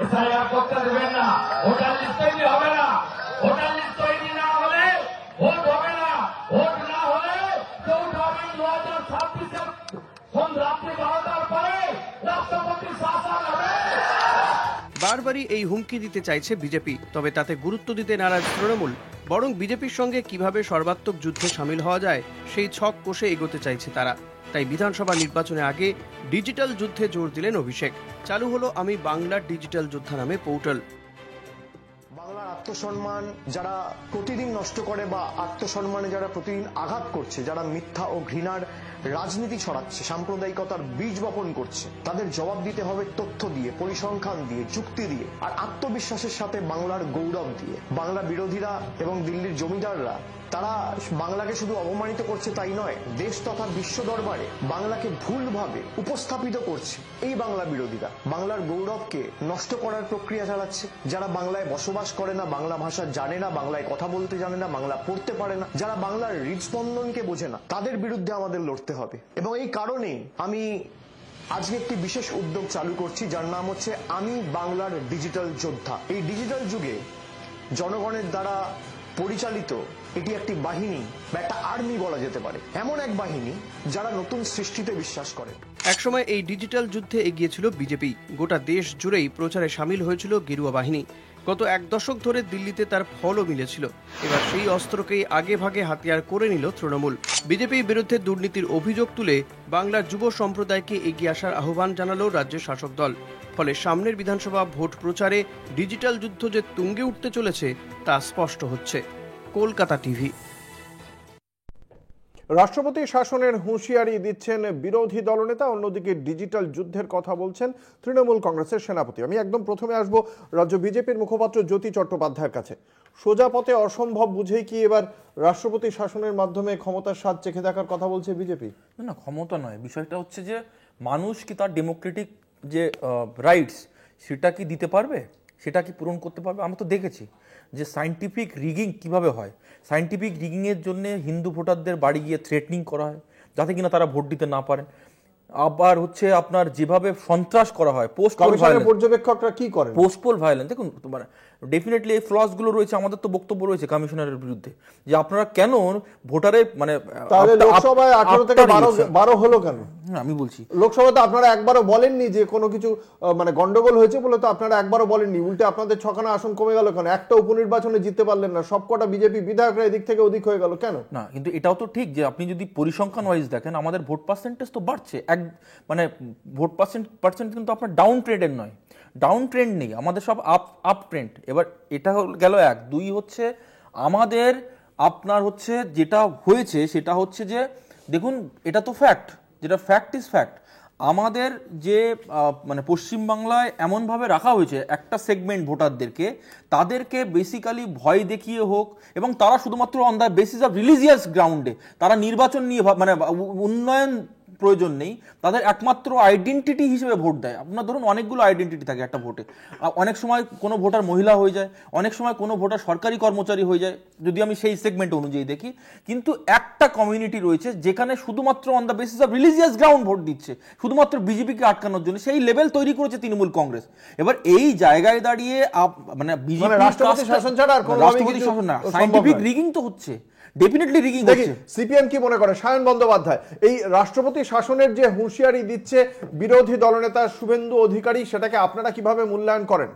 SIR করতে দেবেন না, ভোটার লিস্ট তৈরি হবে না, ভোটার লিস্ট তৈরি না হলে ভোট হবে না, ভোট না হলে 14 আপিল 2026 রাত্রি 12টার পরে রাষ্ট্রপতি শাসন হবে। বারবারই এই হুমকি দিতে চাইছে বিজেপি, তবে তাতে গুরুত্ব দিতে নারাজ তৃণমূল। বরং বিজেপির সঙ্গে কিভাবে সর্বাত্মক যুদ্ধে সামিল হওয়া যায় সেই ছক কষে এগোতে চাইছে তারা। তাই বিধানসভা নির্বাচনে আগে ডিজিটাল যুদ্ধে জোর দিলেন অভিষেক। চালু হলো আমি বাংলার ডিজিটাল যোদ্ধা নামে পোর্টাল। বাংলার আত্মসম্মান যারা প্রতিদিন নষ্ট করে বা আত্মসম্মানে যারা প্রতিদিন আঘাত করছে, যারা মিথ্যা ও ঘৃণার রাজনীতি ছড়াচ্ছে, সাম্প্রদায়িকতার বীজ বপন করছে, তাদের জবাব দিতে হবে তথ্য দিয়ে, পরিসংখ্যান দিয়ে, যুক্তি দিয়ে, আর আত্মবিশ্বাসের সাথে বাংলার গৌরব দিয়ে। বাংলা বিরোধীরা এবং দিল্লির জমিদাররা তারা বাংলাকে শুধু অপমানিত করছে তাই নয়, দেশ তথা বিশ্ব দরবারে বাংলাকে ভুলভাবে উপস্থাপিত করছে। এই বাংলা বিরোধীরা বাংলার গৌরবকে নষ্ট করার প্রক্রিয়া চালাচ্ছে। যারা বাংলায় বসবাস করে না, বাংলা ভাষা জানে না, বাংলায় কথা বলতে জানে না, বাংলা পড়তে পারে না, যারা বাংলার হৃদস্পন্দনকে বোঝে না, তাদের বিরুদ্ধে আমাদের লড়তে হবে। এবং এই কারণেই আমি আজকে একটি বিশেষ উদ্যোগ চালু করছি, যার নাম হচ্ছে আমি বাংলার ডিজিটাল যোদ্ধা। এই ডিজিটাল যুগে জনগণের দ্বারা পরিচালিত এটি একটি বাহিনী বা একটা আর্মি বলা যেতে পারে, এমন এক বাহিনী যারা নতুন সৃষ্টিতে বিশ্বাস করে। একসময় এই ডিজিটাল যুদ্ধে এগিয়েছিল বিজেপি। গোটা দেশ জুড়েই প্রচারে সামিল হয়েছিল গেরুয়া বাহিনী। গত 1 দশক ধরে দিল্লিতে তার ফলও মিলেছিল। এবার সেই অস্ত্রকেই আগে ভাগে হাতিয়ার করে নিল তৃণমূল। বিজেপির বিরুদ্ধে দুর্নীতির অভিযোগ তুলে বাংলার যুব সম্প্রদায়কে এগিয়ে আসার আহ্বান জানালো রাজ্যের শাসক দল। ফলে সামনের বিধানসভা ভোট প্রচারে ডিজিটাল যুদ্ধ যে তুঙ্গে উঠতে চলেছে তা স্পষ্ট হচ্ছে। কলকাতা টিভি। রাষ্ট্রপতি শাসনের হুঁশিয়ারি দিচ্ছেন বিরোধী দলনেতা, অন্যদিকে ডিজিটাল যুদ্ধের কথা বলছেন তৃণমূল কংগ্রেসের সেনাপতি। আমি একদম প্রথমে আসবো রাজ্য বিজেপির মুখপাত্র জ্যোতি চট্টোপাধ্যায়ের কাছে। সোজা পথে অসম্ভব বুঝেই কি এবার রাষ্ট্রপতি শাসনের মাধ্যমে ক্ষমতার স্বাদ চেখে দেখার কথা বলছে বিজেপি? না, ক্ষমতা নয়, বিষয়টা হচ্ছে যে মানুষ কি তার ডেমোক্রেটিক যে রাইটস সেটা কি দিতে পারবে, সেটা কি পূরণ করতে পারবে? আমরা তো দেখেছি যে সায়েন্টিফিক রিগিং কিভাবে হয়। সায়েন্টিফিক রিগিংয়ের জন্য হিন্দু ভোটারদের বাড়ি গিয়ে থ্রেটনিং করা হয় যাতে কিনা তারা ভোট দিতে না পারেন। আবার হচ্ছে আপনার যেভাবে সন্ত্রাস করা হয়, পর্যবেক্ষকরা কি করেন, পোস্টপোল ভায়োলেন্স, দেখুন মানে ডেফিনেটলি এই ফ্লসগুলো রয়েছে। আমাদের তো বক্তব্য রয়েছে কমিশনারের বিরুদ্ধে যে আপনারা কেন ভোটারে মানে লোকসভায় 18 থেকে 12 হলো কেন? আমি বলছি লোকসভাতে আপনারা একবারও বলেননি যে কোনো কিছু মানে গন্ডগোল হয়েছে বলে, তো আপনারা একবারও বলেননি, উল্টে আপনাদের 6খানা আসন কমে গেল কেন? একটা উপনির্বাচনে জিততে পারলেন না, সবকটা বিজেপি বিধায়করা এদিক থেকে ওদিক হয়ে গেল কেন? না, কিন্তু এটাও তো ঠিক যে আপনি যদি পরিসংখ্যান ওয়াইজ দেখেন আমাদের ভোট পার্সেন্টেজ তো বাড়ছে, মানে ভোট পার্সেন্ট কিন্তু আপনার ডাউন ট্রেন্ডের নয়, ডাউন ট্রেন্ড নেই, আমাদের সব আপ ট্রেন্ড। এবার এটা গেল 1, 2 হচ্ছে আমাদের আপনার হচ্ছে যেটা হয়েছে সেটা হচ্ছে যে দেখুন এটা তো ফ্যাক্ট, যেটা ফ্যাক্ট ইজ ফ্যাক্ট। আমাদের যে মানে পশ্চিমবাংলায় এমনভাবে রাখা হয়েছে একটা সেগমেন্ট ভোটারদেরকে, তাদেরকে বেসিক্যালি ভয় দেখিয়ে হোক, এবং তারা শুধুমাত্র on the basis of religious গ্রাউন্ডে তারা নির্বাচন নিয়ে মানে উন্নয়ন প্রয়োজন নেই, তাদের একমাত্র আইডেন্টিটি হিসেবে ভোট দেয়। আপনার ধরুন অনেকগুলো আইডেন্টিটি থাকে একটা ভোটে, অনেক সময় কোনো ভোটার মহিলা হয়ে যায়, অনেক সময় কোনো ভোটার সরকারি কর্মচারী হয়ে যায়, যদি আমি সেই সেগমেন্ট অনুযায়ী দেখি। কিন্তু একটা কমিউনিটি রয়েছে যেখানে শুধুমাত্র on the basis of religious ground vote দিচ্ছে, শুধুমাত্র বিজেপিকে আটকানোর জন্য। সেই লেভেল তৈরি করেছে তৃণমূল কংগ্রেস। এবার এই জায়গায় দাঁড়িয়ে মানে বিজেপি রাষ্ট্রপতি শাসন ছাড়া আর কোনো রাষ্ট্রপতি শাসন না, সায়েন্টিফিক রিগিং তো হচ্ছে, ডেফিনেটলি রিগিং হচ্ছে। সিপিএম কি মনে করে? সায়ন বন্দ্যোপাধ্যায় এই রাষ্ট্রপতি শাসনের যে হুঁশিয়ারি দিচ্ছে বিরোধী দলনেতা শুভেন্দু অধিকারী, সেটাকে আপনারা কিভাবে মূল্যায়ন করেন?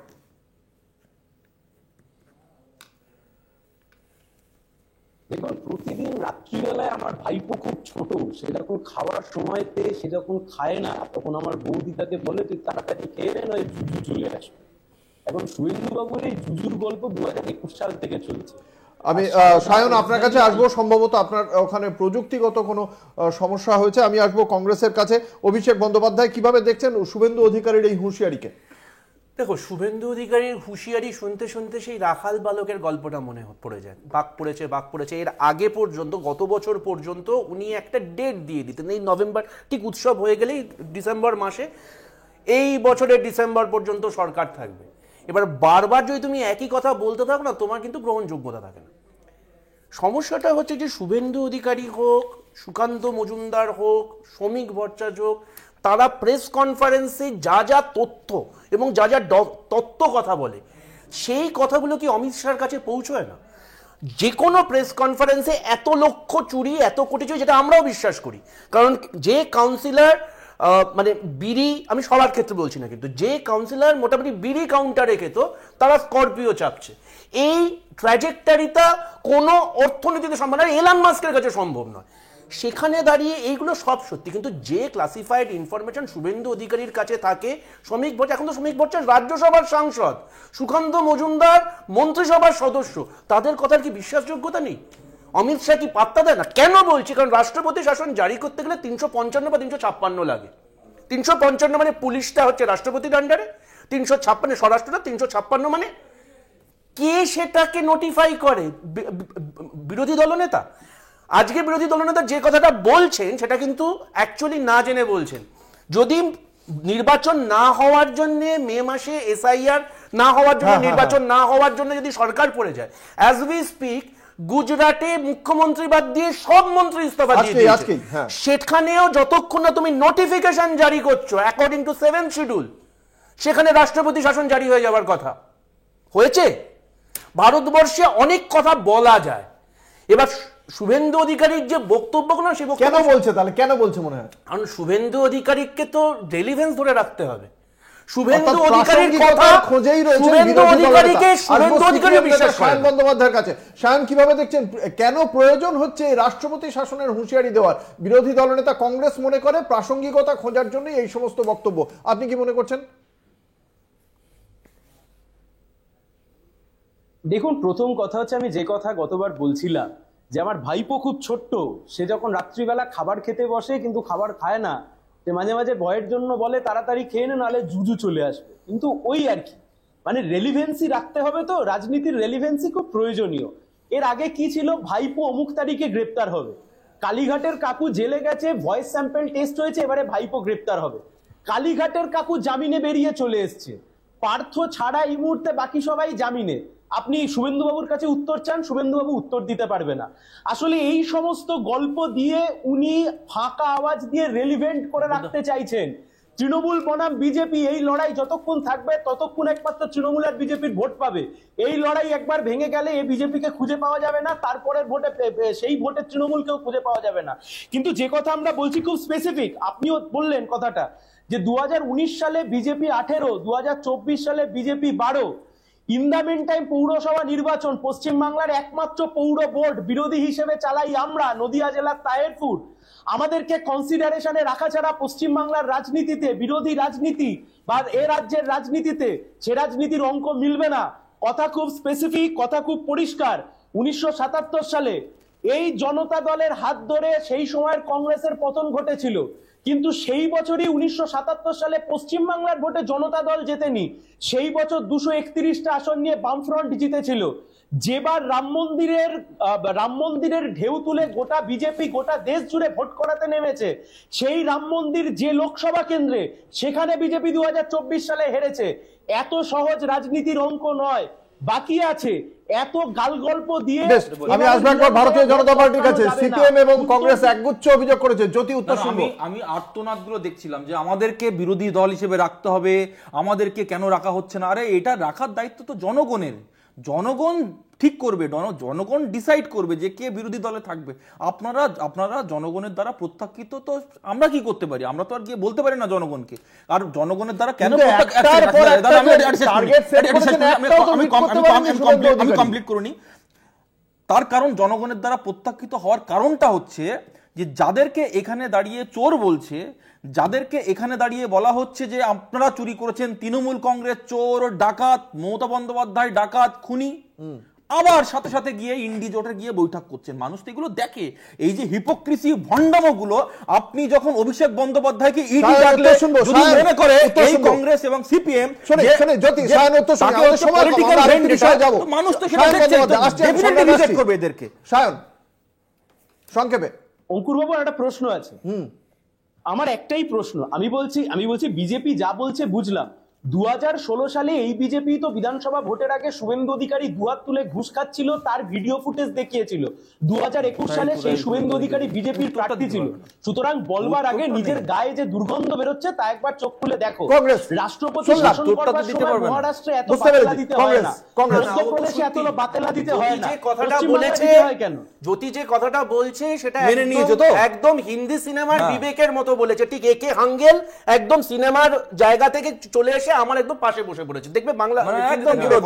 দেখুন, প্রতিদিন রাত্রিবেলায় আমার ভাইপো খুব ছোট, সে যখন খাওয়ার সময়তে সে যখন খায় না তখন আমার বৌদি তাকে বলে তুই তাড়াতাড়ি খেয়ে নে নয় জুজু চলে আসবে। এখন শুভেন্দু বাবুর এই জুজুর গল্প 2021 সাল থেকে চলছে। আমি সায়ন আপনার কাছে আসবো, সম্ভবত আপনার ওখানে প্রযুক্তিগত কোনো সমস্যা হয়েছে। আমি আসবো কংগ্রেসের কাছে। অভিষেক বন্দ্যোপাধ্যায়, কিভাবে দেখছেন শুভেন্দু অধিকারীর এই হুঁশিয়ারিকে? দেখো, শুভেন্দু অধিকারীর হুঁশিয়ারি শুনতে শুনতে সেই রাখাল বালকের গল্পটা মনে পড়ে যায়। বাঘ পড়েছে। এর আগে পর্যন্ত, গত বছর পর্যন্ত উনি একটা ডেট দিয়ে দিতেন, এই নভেম্বর ঠিক উৎসব হয়ে গেলেই ডিসেম্বর মাসে, এই বছরের ডিসেম্বর পর্যন্ত সরকার থাকবে। এবার বারবার যদি তুমি একই কথা বলতে থাকো না, তোমার কিন্তু গ্রহণযোগ্যতা থাকে না। সমস্যাটা হচ্ছে যে শুভেন্দু অধিকারী হোক, সুকান্ত মজুমদার হোক, শ্রমিক ভট্টাচার্য হোক, তারা প্রেস কনফারেন্সে যা যা তথ্য এবং যা যা তত্ত্ব কথা বলে, সেই কথাগুলো কি অমিত শাহর কাছে পৌঁছয় না? যে কোনো প্রেস কনফারেন্সে এত লক্ষ চুরি, এত কোটি চুরি, যেটা আমরাও বিশ্বাস করি। কারণ যে কাউন্সিলর মানে বিড়ি, আমি সবার ক্ষেত্রে বলছি না, কিন্তু যে কাউন্সিলর মোটামুটি বিড়ি কাউন্টারে খেত, তারা স্করপিও চাপছে, এই ট্র্যাজেক্টরিটা কোনো অর্থনীতিতে সম্ভব নয়, এলান মাস্কের কাছে সম্ভব নয়। সেখানে দাঁড়িয়ে এইগুলো সব সত্যি, কিন্তু যে ক্লাসিফাইড ইনফরমেশন শুভেন্দু অধিকারীর কাছে থাকে, শ্রমিক ভট্টাচার্য, এখন তো শ্রমিক ভট্টাচার্য রাজ্যসভার সাংসদ, সুকান্ত মজুমদার মন্ত্রিসভার সদস্য, তাদের কথার কি বিশ্বাসযোগ্যতা নেই? অমিত শাহ কি পাত্তা দেয় না? কেন বলছি? কারণ রাষ্ট্রপতি শাসন জারি করতে গেলে 355 বা 356 লাগে। 355 মানে পুলিশটা হচ্ছে রাষ্ট্রপতির আন্ডারে, 356 স্বরাষ্ট্রটা, 356 মানে কে সেটাকে নোটিফাই করে? বিরোধী দলনেতা। আজকে বিরোধী দলনেতা যে কথাটা বলছেন সেটা কিন্তু অ্যাকচুয়ালি না জেনে বলছেন। যদি নির্বাচন না হওয়ার জন্য মে মাসে এসআইআর না হওয়ার জন্য, নির্বাচন না হওয়ার জন্য যদি সরকার পড়ে যায়, অ্যাজ উই স্পিক গুজরাটে মুখ্যমন্ত্রী বাদ দিয়ে সব মন্ত্রী ইস্তফা দিয়ে দিয়েছে। সেখানেও যতক্ষণ না তুমি নোটিফিকেশন জারি করছো অ্যাকর্ডিং টু 7th শিডিউল, সেখানে রাষ্ট্রপতি শাসন জারি হয়ে যাওয়ার কথা হয়েছে। ভারতবর্ষে অনেক কথা বলা যায়। এবার শুভেন্দু অধিকারীর যে বক্তব্যগুলো, সে কেন বলছে, তাহলে কেন বলছে মনে হয়? কারণ শুভেন্দু অধিকারীকে তো রেলিভেন্স ধরে রাখতে হবে। শুভেন্দু অধিকারীর কথা খোঁজেই রয়েছে শুভেন্দু অধিকারীকে, শুভেন্দু অধিকারী বিশ্বাস করেন। সায়ন বন্দ্যোপাধ্যায়ের কাছে, সায়ন কিভাবে দেখছেন, কেন প্রয়োজন হচ্ছে এই রাষ্ট্রপতি শাসনের হুঁশিয়ারি দেওয়ার? বিরোধী দলনেতা কংগ্রেস মনে করে প্রাসঙ্গিকতা খোঁজার জন্য এই সমস্ত বক্তব্য। আপনি কি মনে করছেন? দেখুন, প্রথম কথা হচ্ছে আমি যে কথা গতবার বলছিলাম যে আমার ভাইপো খুব ছোট্ট, সে যখন রাত্রিবেলা খাবার খেতে বসে কিন্তু খাবার খায় না, সে মাঝে মাঝে ভয়ের জন্য বলে তাড়াতাড়ি খেয়ে নে নাহলে জুজু চলে আসবে। কিন্তু ওই আর কি, মানে রেলিভেন্সি রাখতে হবে, তো রাজনীতির রেলিভেন্সি খুব প্রয়োজনীয়। এর আগে কি ছিল, ভাইপো অমুক তারিখে গ্রেপ্তার হবে, কালীঘাটের কাকু জেলে গেছে, ভয়েস স্যাম্পল টেস্ট হয়েছে, এবারে ভাইপো গ্রেপ্তার হবে। কালীঘাটের কাকু জামিনে বেরিয়ে চলে এসছে, পার্থ ছাড়া এই মুহূর্তে বাকি সবাই জামিনে। আপনি শুভেন্দুবাবুর কাছে উত্তর চান, শুভেন্দুবাবু উত্তর দিতে পারবে না। আসলে এই সমস্ত গল্প দিয়ে উনি ফাঁকা আওয়াজ দিয়ে রেলিভেন্ট করে রাখতে চাইছেন। তৃণমূল বনাম বিজেপি এই লড়াই যতক্ষণ থাকবে ততক্ষণ একমাত্র তৃণমূল আর বিজেপির ভোট পাবে। এই লড়াই একবার ভেঙে গেলে এই বিজেপিকে খুঁজে পাওয়া যাবে না, তারপরের ভোটে সেই ভোটে তৃণমূলকেও খুঁজে পাওয়া যাবে না। কিন্তু যে কথা আমরা বলছি খুব স্পেসিফিক, আপনিও বললেন কথাটা যে 2019 সালে বিজেপি 18, 2024 সালে BJP 12। In the meantime পৌরসভা নির্বাচন, পশ্চিমবাংলার একমাত্র পৌর বোর্ড বিরোধী হিসেবে চালাই আমরা, নদিয়া জেলার তাহেরপুর। আমাদেরকে কনসিডারেশনে রাখা ছাড়া পশ্চিমবাংলার রাজনীতিতে, বিরোধী রাজনীতি বা এ রাজ্যের রাজনীতিতে সে রাজনীতির অঙ্ক মিলবে না। কথা খুব স্পেসিফিক, কথা খুব পরিষ্কার। 1977 সালে এই জনতা দলের হাত ধরে সেই সময়ের কংগ্রেসের পতন ঘটেছিল, কিন্তু সেই বছরই 1977 সালে পশ্চিমবাংলার ভোটে জনতা দল জেতেনি। সেই বছর 231টা আসন নিয়ে বামফ্রন্ট জিতেছিল। যেবার রাম মন্দিরের ঢেউ তুলে গোটা বিজেপি গোটা দেশ জুড়ে ভোট করাতে নেমেছে, সেই রাম মন্দির যে লোকসভা কেন্দ্রে, সেখানে বিজেপি 2024 সালে হেরেছে। এত সহজ রাজনীতির অঙ্ক নয়, বাকি আছে। এত গাল গল্প দিয়ে আমি আসবো একবার ভারতীয় জনতা পার্টির কাছে। সিপিএম এবং কংগ্রেস একগুচ্ছ অভিযোগ করেছে, জ্যোতি উত্তর শুনবো। আমি আর্তনাদগুলো দেখছিলাম যে আমাদেরকে বিরোধী দল হিসেবে রাখতে হবে, আমাদেরকে কেন রাখা হচ্ছে না। আরে এটা রাখার দায়িত্ব তো জনগণের, জনগণ ঠিক করবে, জনগণ ডিসাইড করবে যে কে বিরোধী দলে থাকবে। আপনারা জনগণের দ্বারা প্রত্যাখ্যিত, তো আমরা কি করতে পারি? আমরা তো আর গিয়ে বলতে পারি না জনগণকে। আর জনগণের দ্বারা কেন আমি কমপ্লিট করিনি। তার কারণ জনগণের দ্বারা প্রত্যাখ্যিত হওয়ার কারণটা হচ্ছে যে যাদেরকে এখানে দাঁড়িয়ে চোর বলছে, যাদেরকে এখানে দাঁড়িয়ে বলা হচ্ছে যে আপনারা চুরি করেছেন, তৃণমূল কংগ্রেস চোর, ডাকাত, মমতা বন্দ্যোপাধ্যায় ডাকাত, খুনি, আবার সাথে সাথে গিয়ে ইন্ডি জোটে গিয়ে বৈঠক করছেন। মানুষ তো এগুলো দেখে, এই যে হিপোক্রিসি ভণ্ডামগুলো। আপনি যখন অভিষেক বন্দ্যোপাধ্যায়কে ইডি ডাকলে যদি মনে করে এই কংগ্রেস এবং সিপিএম মানুষ তো সেটা দেখছে, ডেফিনেটলি রিজেক্ট করবে এদেরকে। সায়ন সংক্ষেপে। অঙ্কুর বাবু একটা প্রশ্ন আছে, আমার একটাই প্রশ্ন। আমি বলছি বিজেপি যা বলছে বুঝলাম, 2016 সালে এই বিজেপি তো বিধানসভা ভোটের আগে শুভেন্দু অধিকারী দুহাত তুলে ঘুষ খাচ্ছিল, তার ভিডিও ফুটেজ দেখিয়েছিল। 2021 সালে সেই শুভেন্দু অধিকারী বিজেপির প্রার্থী ছিল। সুতরাং বলবার আগে নিজের গায়ে যে দুর্গন্ধ বেরোচ্ছে তা একবার চোখ খুলে দেখো। রাষ্ট্রপতি শাসন করবার সময় মহারাষ্ট্রে এত বাতেলা দিতে হয় না, মধ্যপ্রদেশে এত বাতেলা দিতে হয় না। কথাটা বলেছে কেন জ্যোতি, যে কথাটা বলছে সেটা মেনে নিয়েছে তো, একদম হিন্দি সিনেমার বিবেকের মতো বলেছে। ঠিক একে হাঙ্গেল একদম সিনেমার জায়গা থেকে চলে এসে আমার একদম পাশে বসে পড়েছে। দেখবে বাংলা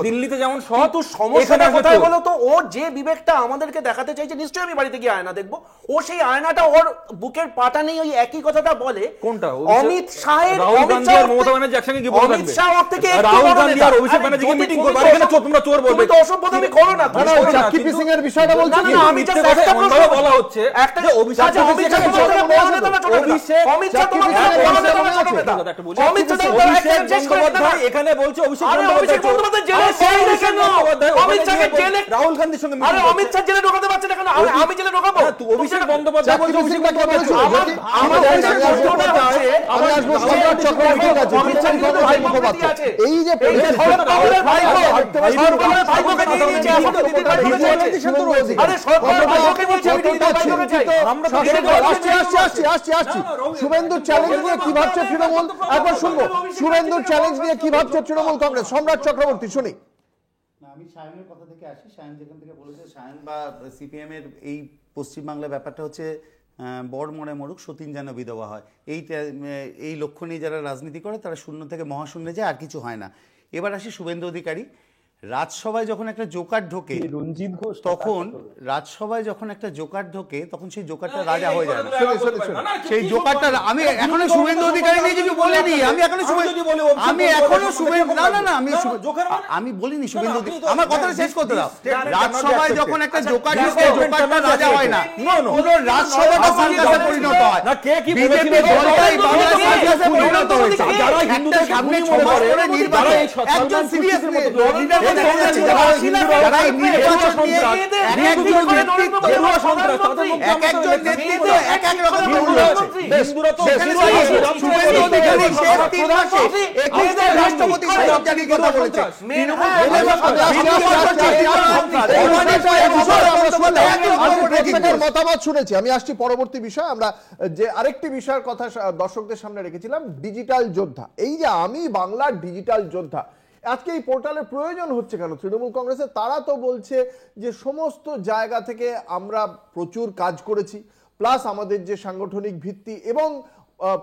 দিল্লিতে যেমন সব সমস্যাটা কোথায় বলো তো, ও যে বিবেকটা আমাদেরকে দেখাতে চাইছে, নিশ্চয়ই আমি বাড়িতে গিয়ে আয়না দেখবো, ও সেই আয়নাটা ওর বুকের পাটা নেই, ওই একই কথাটা বলে। কোনটা? অমিত শাহের, অমিত শাহ আর মমতা ব্যানার্জি একসঙ্গে কি বলতে থাকবে? অমিত শাহ ওর থেকে রাহুল গান্ধী আর অভিষেক ব্যানার্জিকে মিটিং করবে, আর এখানে তোমরা চোর বলবে। তুমি তো অসভ্যতামি করো না। না জাকি পিসিং এর বিষয়টা বলছো কি? আমি জাস্ট একটা প্রশ্ন বলা হচ্ছে, একটা যে অভিষেক অমিত শাহ তোমাকে বলা নেতা না, অমিত শাহ তোমাকে বলা নেতা না, অমিত শাহ এখানে বলছে অভিষেক বন্দ্যোপাধ্যায় জেলে, অমিত শাহকে জেলে, রাহুল গান্ধীর সঙ্গে আরে অমিত শাহ জেলে ঢোকাতে পারছে না কেন? আমি জেলে ঢোকাবো? অভিষেক বন্দ্যোপাধ্যায় বলছে অভিষেক বন্দ্যোপাধ্যায় এই যে শুভেন্দুর চ্যালেঞ্জ নিয়ে কি ভাবছে তৃণমূল, একবার শুনবো। শুভেন্দুর চ্যালেঞ্জ নিয়ে কি ভাবছে তৃণমূল কংগ্রেস, সম্রাট চক্রবর্তী শুনি। আমি সায়নের কথা থেকে আসি। সায়ন যেখান থেকে বলেছে, সায়ন বা সিপিএম এর এই পশ্চিমবাংলার ব্যাপারটা হচ্ছে বড় মরে মরুক, সতীন যেন বিধবা হয়। এই লক্ষ্য নিয়ে যারা রাজনীতি করে তারা শূন্য থেকে মহাশূন্যে যায়, আর কিছু হয় না। এবার আসি শুভেন্দু অধিকারী। রাজসভায় যখন একটা জোকার ঢোকে, রঞ্জিত ঘোষ, তখন রাজসভায় যখন একটা জোকার ঢোকে তখন সেই জোকারটা রাজা হয়ে যায় না। সেই জোকারটা আমি এখনো শুভেন্দু অধিকারী নিয়ে কিছু বলিনি, আমি এখনো শুভেন্দু আমি বলিনি শুভেন্দু। আমার কথাটা শেষ করতে দাও। রাজসভায় যখন একটা জোকার ঢোকে, জোকারটা রাজা হয় না, পুরো রাজসভাটা সার্কাসে পরিণত হয়। বিজেপি দলটাই বাংলা সার্কাসে পরিণত হয়েছে। যারা হিন্দুদের সামনে সমাজ করে নির্বাচনে একজন সিরিয়াস মতামত শুনেছি, আমি আসছি পরবর্তী বিষয়। আমরা যে আরেকটি বিষয়ের কথা দর্শকদের সামনে রেখেছিলাম, ডিজিটাল যোদ্ধা। এই যে আমি বাংলার ডিজিটাল যোদ্ধা, আজকে এই পোর্টালের প্রয়োজন হচ্ছে কেন তৃণমূল কংগ্রেসের? তারা তো বলছে যে সমস্ত জায়গা থেকে আমরা প্রচুর কাজ করেছি, প্লাস আমাদের যে সাংগঠনিক ভিত্তি এবং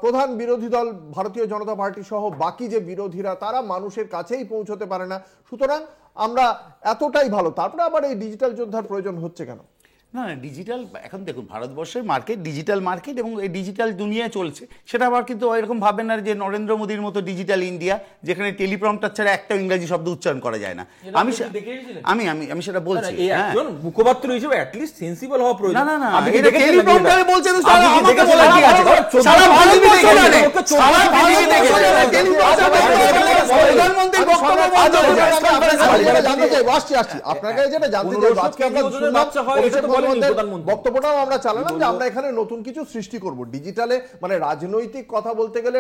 প্রধান বিরোধী দল ভারতীয় জনতা পার্টি সহ বাকি যে বিরোধীরা তারা মানুষের কাছেই পৌঁছতে পারে না, সুতরাং আমরা এতটাই ভালো, তারপরে আবার এই ডিজিটাল যোদ্ধার প্রয়োজন হচ্ছে কেন? না না, ডিজিটাল এখন দেখুন ভারতবর্ষের মার্কেট ডিজিটাল মার্কেট এবং এই ডিজিটাল দুনিয়ায় চলছে, সেটা আবার কিন্তু এরকম ভাবেন না যে নরেন্দ্র মোদীর মতো ডিজিটাল ইন্ডিয়া যেখানে টেলিপ্রম্পটার ছাড়া একটা ইংরেজি শব্দ উচ্চারণ করা যায় না। আমি আমি সেটা বলছি, একজন মুখপাত্র হিসেবে অ্যাট লিস্ট সেন্সিবল হওয়া প্রয়োজন। না না না, এটা টেলিপ্রম্পটারে বলছেন তো সারা আমাকে বলা কি আছে? সারা ভারতবর্ষ জানে, সারা ভারতবর্ষ জানে প্রধানমন্ত্রীর বক্তব্য বন্ধ হয়ে যায়। জানতে চাই, আসছি আপনাকে যেটা জানতে চাই, আজকে আমরা বক্তব্যটাও আমরা চালালাম যে আমরা এখানে নতুন কিছু সৃষ্টি করব ডিজিটালে। মানে রাজনৈতিক কথা বলতে গেলে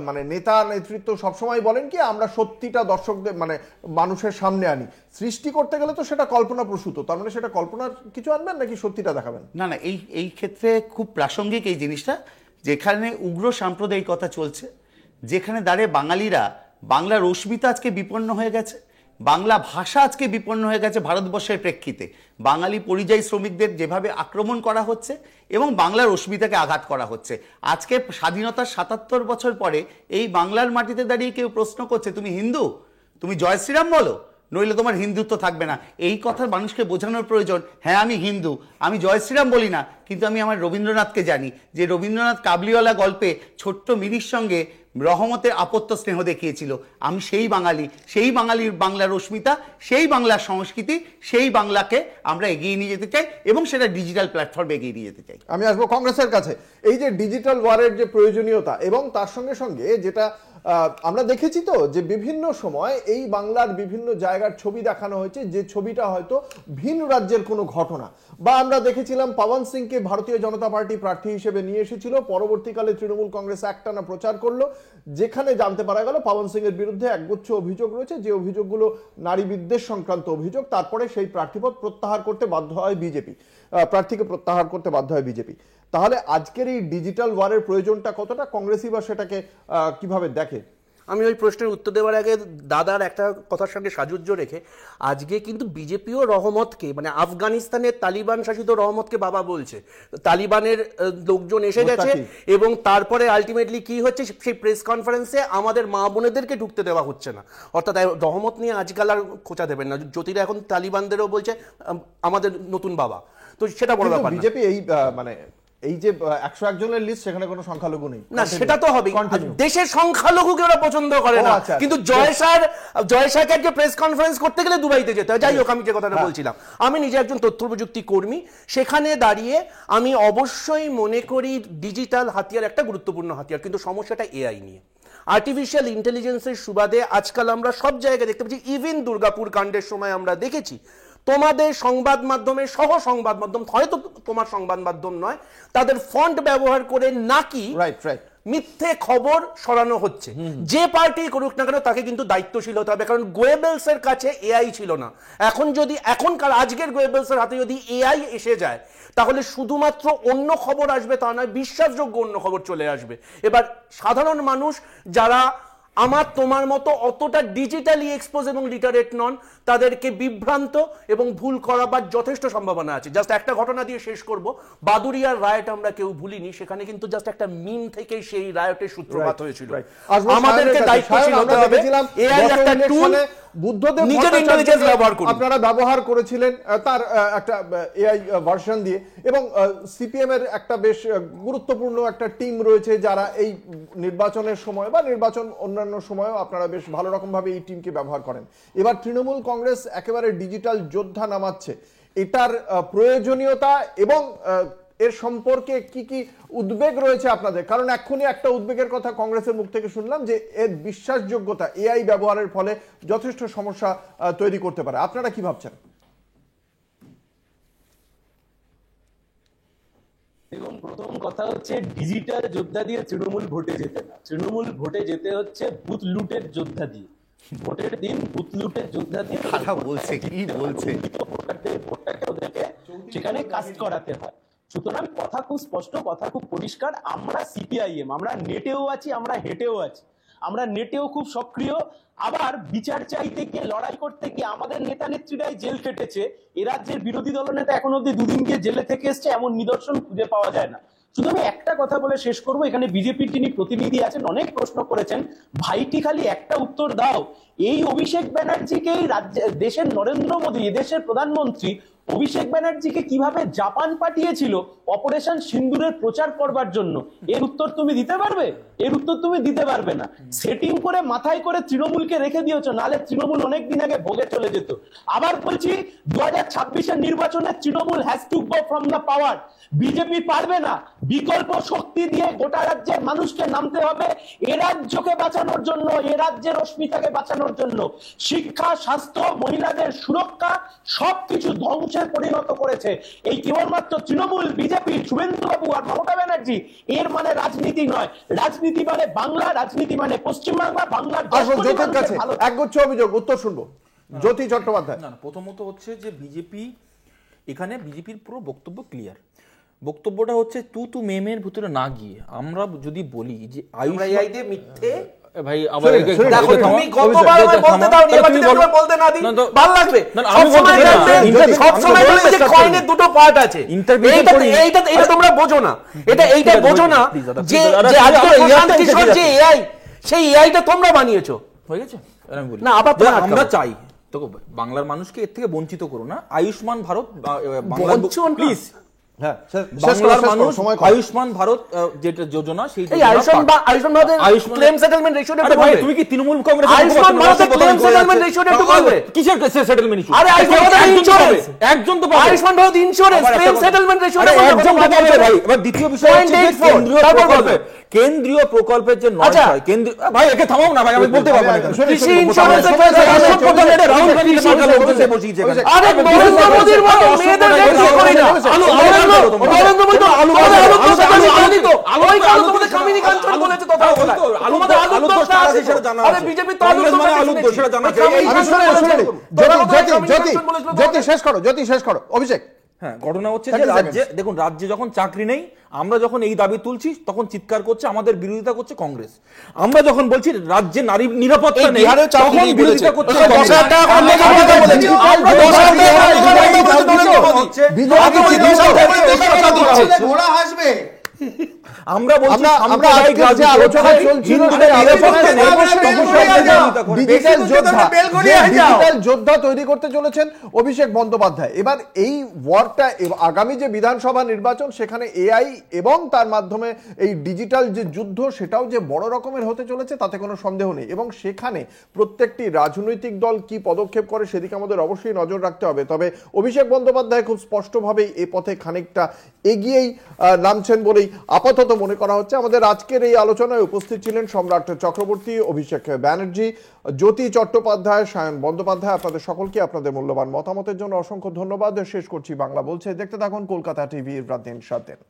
মানে নেতা নেতৃত্ব সবসময় বলেন কি আমরা সত্যিটা দর্শকদের মানে মানুষের সামনে আনি, সৃষ্টি করতে গেলে তো সেটা কল্পনা প্রসূত, তার মানে সেটা কল্পনার কিছু আনবেন নাকি সত্যিটা দেখাবেন? না না, এই ক্ষেত্রে খুব প্রাসঙ্গিক এই জিনিসটা, যেখানে উগ্র সাম্প্রদায়িকতা চলছে, যেখানে দাঁড়িয়ে বাঙালিরা বাংলার অস্মিতা আজকে বিপন্ন হয়ে গেছে, বাংলা ভাষা আজকে বিপন্ন হয়ে গেছে ভারতবর্ষের প্রেক্ষিতে, বাঙালি পরিযায়ী শ্রমিকদের যেভাবে আক্রমণ করা হচ্ছে এবং বাংলার অস্মিতাকে আঘাত করা হচ্ছে। আজকে স্বাধীনতার ৭৭ বছর পরে এই বাংলার মাটিতে দাঁড়িয়ে কেউ প্রশ্ন করছে তুমি হিন্দু, তুমি জয় শ্রীরাম বলো, নইলে তোমার হিন্দুত্ব থাকবে না। এই কথা মানুষকে বোঝানোর প্রয়োজন। হ্যাঁ আমি হিন্দু, আমি জয় শ্রীরাম বলি না, কিন্তু আমি আমার রবীন্দ্রনাথকে জানি, যে রবীন্দ্রনাথ কাবলিওয়ালা গল্পে ছোট্ট মিনির সঙ্গে রহমতের আপত্ত স্নেহ দেখিয়েছিল। আমি সেই বাঙালি, সেই বাঙালির বাংলার অস্মিতা, সেই বাংলার সংস্কৃতি, সেই বাংলাকে আমরা এগিয়ে নিয়ে যেতে চাই এবং সেটা ডিজিটাল প্ল্যাটফর্মে এগিয়ে নিয়ে যেতে চাই। আমি আসবো কংগ্রেসের কাছে। এই যে ডিজিটাল ওয়ারের যে প্রয়োজনীয়তা এবং তার সঙ্গে সঙ্গে যেটা আমরা দেখেছি তো যে বিভিন্ন সময় এই বাংলার বিভিন্ন জায়গার ছবি দেখানো হয়েছে, যে ছবিটা হয়তো ভিন রাজ্যের কোনো ঘটনা, বা আমরা দেখেছিলাম পাবন সিংকে ভারতীয় জনতা পার্টি প্রার্থী হিসেবে নিয়ে এসেছিল, পরবর্তীকালে তৃণমূল কংগ্রেস একটানা প্রচার করলো, যেখানে জানতে পারা গেল পাবন সিং এর বিরুদ্ধে একগুচ্ছ অভিযোগ রয়েছে, যে অভিযোগগুলো নারী বিদ্বেষ সংক্রান্ত অভিযোগ। তারপরে সেই প্রার্থীপদ প্রত্যাহার করতে বাধ্য হয় বিজেপি, প্রার্থীকে প্রত্যাহার করতে বাধ্য হয় বিজেপি। তাহলে আজকের এই ডিজিটাল ওয়ারের প্রয়োজনটা কতটা, কংগ্রেসই বা সেটাকে কিভাবে দেখে? আমি ওই প্রশ্নের উত্তর দেওয়ার আগে দাদার একটা কথার সঙ্গে সাযুজ্য রেখে, আজকে কিন্তু বিজেপিও রহমতকে মানে আফগানিস্তানের তালিবান শাসিত রহমতকে বাবা বলছে। তালিবানের লোকজন এসে গেছে এবং তারপরে আলটিমেটলি কি হচ্ছে, সেই প্রেস কনফারেন্সে আমাদের মা বোনেদেরকে ঢুকতে দেওয়া হচ্ছে না। অর্থাৎ রহমত নিয়ে আজকাল আর খোঁচা দেবেন না, জ্যোতিরা এখন তালিবানদেরও বলছে আমাদের নতুন বাবা, তো সেটা বড় ব্যাপার। বিজেপি এই মানে এই যে 101 জনের লিস্ট, সেখানে কোনো সংখ্যালঘু নেই না, সেটা তো হবে। দেশের সংখ্যালঘুকে ওরা পছন্দ করে না, কিন্তু জয়সাকে আজকে প্রেস কনফারেন্স করতে গেলে দুবাইতে যেতে হয়। যাই হোক, আমি যে কথাটা বলছিলাম, আমি নিজে একজন তথ্য প্রযুক্তি কর্মী, সেখানে দাঁড়িয়ে আমি অবশ্যই মনে করি ডিজিটাল হাতিয়ার একটা গুরুত্বপূর্ণ হাতিয়ার, কিন্তু সমস্যাটা এআই নিয়ে। আর্টিফিশিয়াল ইন্টেলিজেন্সের সুবাদে আজকাল আমরা সব জায়গায় দেখতে পাচ্ছি, ইভেন দুর্গাপুর কাণ্ডের সময় আমরা দেখেছি তোমাদের সংবাদ মাধ্যমে সহ সংবাদ মাধ্যম, হয়তো তোমার সংবাদ মাধ্যম নয়, তাদের ফন্ট ব্যবহার করে নাকি মিথ্যে খবর সরানো হচ্ছে। যে পার্টি করুক না কেন তাকে কিন্তু দায়িত্বশীল হতে হবে, কারণ গোয়েবেলস এর কাছে এআই ছিল না। এখন যদি এখনকার আজকের গোয়েবেলস এর হাতে যদি এআই এসে যায়, তাহলে শুধুমাত্র অন্য খবর আসবে তা নয়, বিশ্বাসযোগ্য অন্য খবর চলে আসবে। এবার সাধারণ মানুষ যারা আমার তোমার মতো অতটা ডিজিটালি এক্সপোজ এবং লিটারেট নন, তাদেরকে বিভ্রান্ত এবং ভুল করাবার যথেষ্ট সম্ভাবনা আছে। জাস্ট একটা ঘটনা দিয়ে শেষ করব, বাদুড়িয়ার রায়ট আমরা কেউ ভুলিনি, সেখানে কিন্তু জাস্ট একটা মিম থেকে সেই রায়টের সূত্রপাত হয়েছিল। আমাদেরকে দায়িত্বশীল হতে হবে। এআই একটা টুল, বুদ্ধদেব নিজের ইন্টেলিজেন্স ব্যবহার করুন। আপনারা ব্যবহার করেছিলেন তার একটা এআই ভার্সন দিয়ে, এবং সিপিএম এর একটা বেশ গুরুত্বপূর্ণ একটা টিম রয়েছে যারা এই নির্বাচনের সময় বা নির্বাচন অন্যান্য সময়ও আপনারা বেশ ভালো রকম ভাবে এই টিমকে ব্যবহার করেন। এবার তৃণমূল কংগ্রেস একেবারে ডিজিটাল যোদ্ধা নামাচ্ছে, এটার প্রয়োজনীয়তা এবং এর সম্পর্কে কি কি উদ্বেগ রয়েছে আপনাদের? কারণ এক্ষুনি একটা উদ্বেগের কথা কংগ্রেসের মুখ থেকে শুনলাম যে এর বিশ্বাসযোগ্যতা এআই ব্যবহারের ফলে যথেষ্ট সমস্যা তৈরি করতে পারে। আপনারা কি ভাবছেন? এবং প্রথম কথা হচ্ছে ডিজিটাল যোদ্ধা দিয়ে তৃণমূল ভোটে যেতে না, তৃণমূল ভোটে যেতে হচ্ছে বুথ লুটের যোদ্ধা দিয়ে। ভোটের দিন বুথ লুটের যোদ্ধা দিয়ে কথা বলছে, কি বলছে? ভোটটাকে ওদেরকে সেখানে কাস্ট করাতে হয়। সুতরাং কথা খুব স্পষ্ট, কথা খুব পরিষ্কার। আমরা সিপিআইএম, আমরা নেটেও আছি, আমরা হেঁটেও আছি, আমরা নেটেও খুব সক্রিয়। আবার বিচার চাইতে গিয়ে, লড়াই করতে গিয়ে আমাদের নেতা নেত্রীরাই জেল কেটেছে। এ রাজ্যের বিরোধী দলনেতা এখন অব্দি 2 দিন গিয়ে জেলে থেকে এসছে, এমন নিদর্শন খুঁজে পাওয়া যায় না। শুধু আমি একটা কথা বলে শেষ করবো, এখানে বিজেপির যিনি প্রতিনিধি আছেন অনেক প্রশ্ন করেছেন, ভাইটি খালি একটা উত্তর দাও, এই অভিষেক ব্যানার্জিকে এই দেশের নরেন্দ্র মোদী, এদেশের প্রধানমন্ত্রী অভিষেক ব্যানার্জিকে কিভাবে জাপান পাঠিয়েছিল অপারেশন সিন্দুরের প্রচার করবার জন্য, এর উত্তর তুমি দিতে পারবে? এর উত্তর তুমি দিতে পারবে না। সেটিং করে মাথায় করে তৃণমূলকে রেখে দিয়েছো, নালে তৃণমূল অনেকদিন আগে ভোগে চলে যেত। আবার বলছি 2026-এর নির্বাচনে Trinamool has to go from the power. BJP পারবে না, বিকল্প শক্তি দিয়ে গোটা রাজ্যের মানুষকে নামতে হবে এ রাজ্যকে বাঁচানোর জন্য, এ রাজ্যের অস্মিতাকে বাঁচানোর জন্য। শিক্ষা, স্বাস্থ্য, মহিলাদের সুরক্ষা সবকিছু ধ্বংসে পরিণত করেছে এই কেবলমাত্র তৃণমূল, বিজেপি, শুভেন্দুবাবু আর মমতা ব্যানার্জি। এর মানে রাজনীতি নয়, রাজনীতি মানে বাংলা, রাজনীতি মানে পশ্চিমবাংলা, বাংলার জ্যোতির কাছে একগুচ্ছ অভিযোগ, উত্তর শুনবো। জ্যোতি চট্টোপাধ্যায়। না, প্রথমত হচ্ছে যে বিজেপি, এখানে বিজেপির পুরো বক্তব্য ক্লিয়ার। বক্তব্যটা হচ্ছে তু মেমের ভিতরে না গিয়ে আমরা যদি বলি যে মিথ্যে ভাই, আবার দেখো তুমি কতবার আমায় বলতে দাও, নির্বাচনে আমরা বলতে না দিই ভালো লাগবে। সব সময় বলবে যে কয়েনের দুটো পার্ট আছে, এইটা তোমরা বোঝো না, এইটা বোঝো না যে কিশোর যে এআই, সেই এআইটা তোমরা বানিয়েছো। হয়ে গেছে? আমি বলি না, আবার আমরা চাই তো বাংলার মানুষকে এর থেকে বঞ্চিত করো না। আয়ুষ্মান ভারত, প্লিজ, হ্যাঁ, বাংলার মানুষ আয়ুষ্মান ভারত যেটা যোজনা, সেই আয়ুষ্মান ভারতের ক্লেম সেটেলমেন্ট রেশিওটা একটু বলবে। তুমি কি তৃণমূল কংগ্রেস আয়ুষ্মান ভারতের ক্লেম সেটেলমেন্ট রেশিওটা একটু বলবে? কিসের সেটেলমেন্ট ইস্যু? আরে আয়ুষ্মান ভারত ইন্স্যুরেন্স, একজন তো পাবে। Ayushman Bharat insurance claim settlement রেশিওটা একজন তো পাবে ভাই। এবার দ্বিতীয় বিষয় হচ্ছে কেন্দ্রীয় প্রকল্পের যে নয় হয়, কেন্দ্রীয় ভাই, একে থামাও না ভাই, আমি বলতে পারবো না। কৃষি ইন্স্যুরেন্সের রাহুল গান্ধী বসিয়েছে। আরে নরেন্দ্র মোদির মতো মেয়েদের রেখে করি না, নরেন্দ্র মোদি তো আলু তো আলোই কালো তোমাদের কামিনী কাঞ্চন বলেছে, তথা বলা তোমাদের আলু দোষ আছে সেটা জানা আছে। আরে বিজেপি তো আলু মানে আলু দোষ সেটা জানা আছে। জ্যোতি শেষ করো। অভিষেক, হ্যাঁ, ঘটনা হচ্ছে যে রাজ্যে, দেখুন, রাজ্যে যখন চাকরি নেই, আমরা যখন এই দাবি তুলছি তখন চিৎকার করছে, আমাদের বিরোধিতা করছে কংগ্রেস। আমরা যখন বলছি রাজ্যে নারী নিরাপত্তা নেই, তখন বিরোধিতা করছে আমরা বলছি আলোচনা চলছিল ডিজিটাল যোদ্ধা তৈরি করতে চলেছেন অভিষেক বন্দ্যোপাধ্যায়। এবার এই ওয়ারটা আগামী যে বিধানসভা নির্বাচন, সেখানে এআই এবং তার মাধ্যমে এই ডিজিটাল যে যুদ্ধ, সেটাও যে বড় রকমের হতে চলেছে তাতে কোনো সন্দেহ নেই। এবং সেখানে প্রত্যেকটি রাজনৈতিক দল কি পদক্ষেপ করে সেদিকে আমাদের অবশ্যই নজর রাখতে হবে। তবে অভিষেক বন্দ্যোপাধ্যায় খুব স্পষ্টভাবেই এ পথে খানিকটা এগিয়েই নামছেন বলেই আপাতত মনে করা হচ্ছে। আমাদের আজকের এই আলোচনায় উপস্থিত ছিলেন সম্রাট চক্রবর্তী, অভিষেক ব্যানার্জি, জ্যোতি চট্টোপাধ্যায়, সায়ন বন্দ্যোপাধ্যায়। আপনাদের সকলকে আপনাদের মূল্যবান মতামতের জন্য অসংখ্য ধন্যবাদ। শেষ করছি বাংলা বলছে। দেখতে থাকুন কলকাতা টিভির রাত দিন 7 দিন।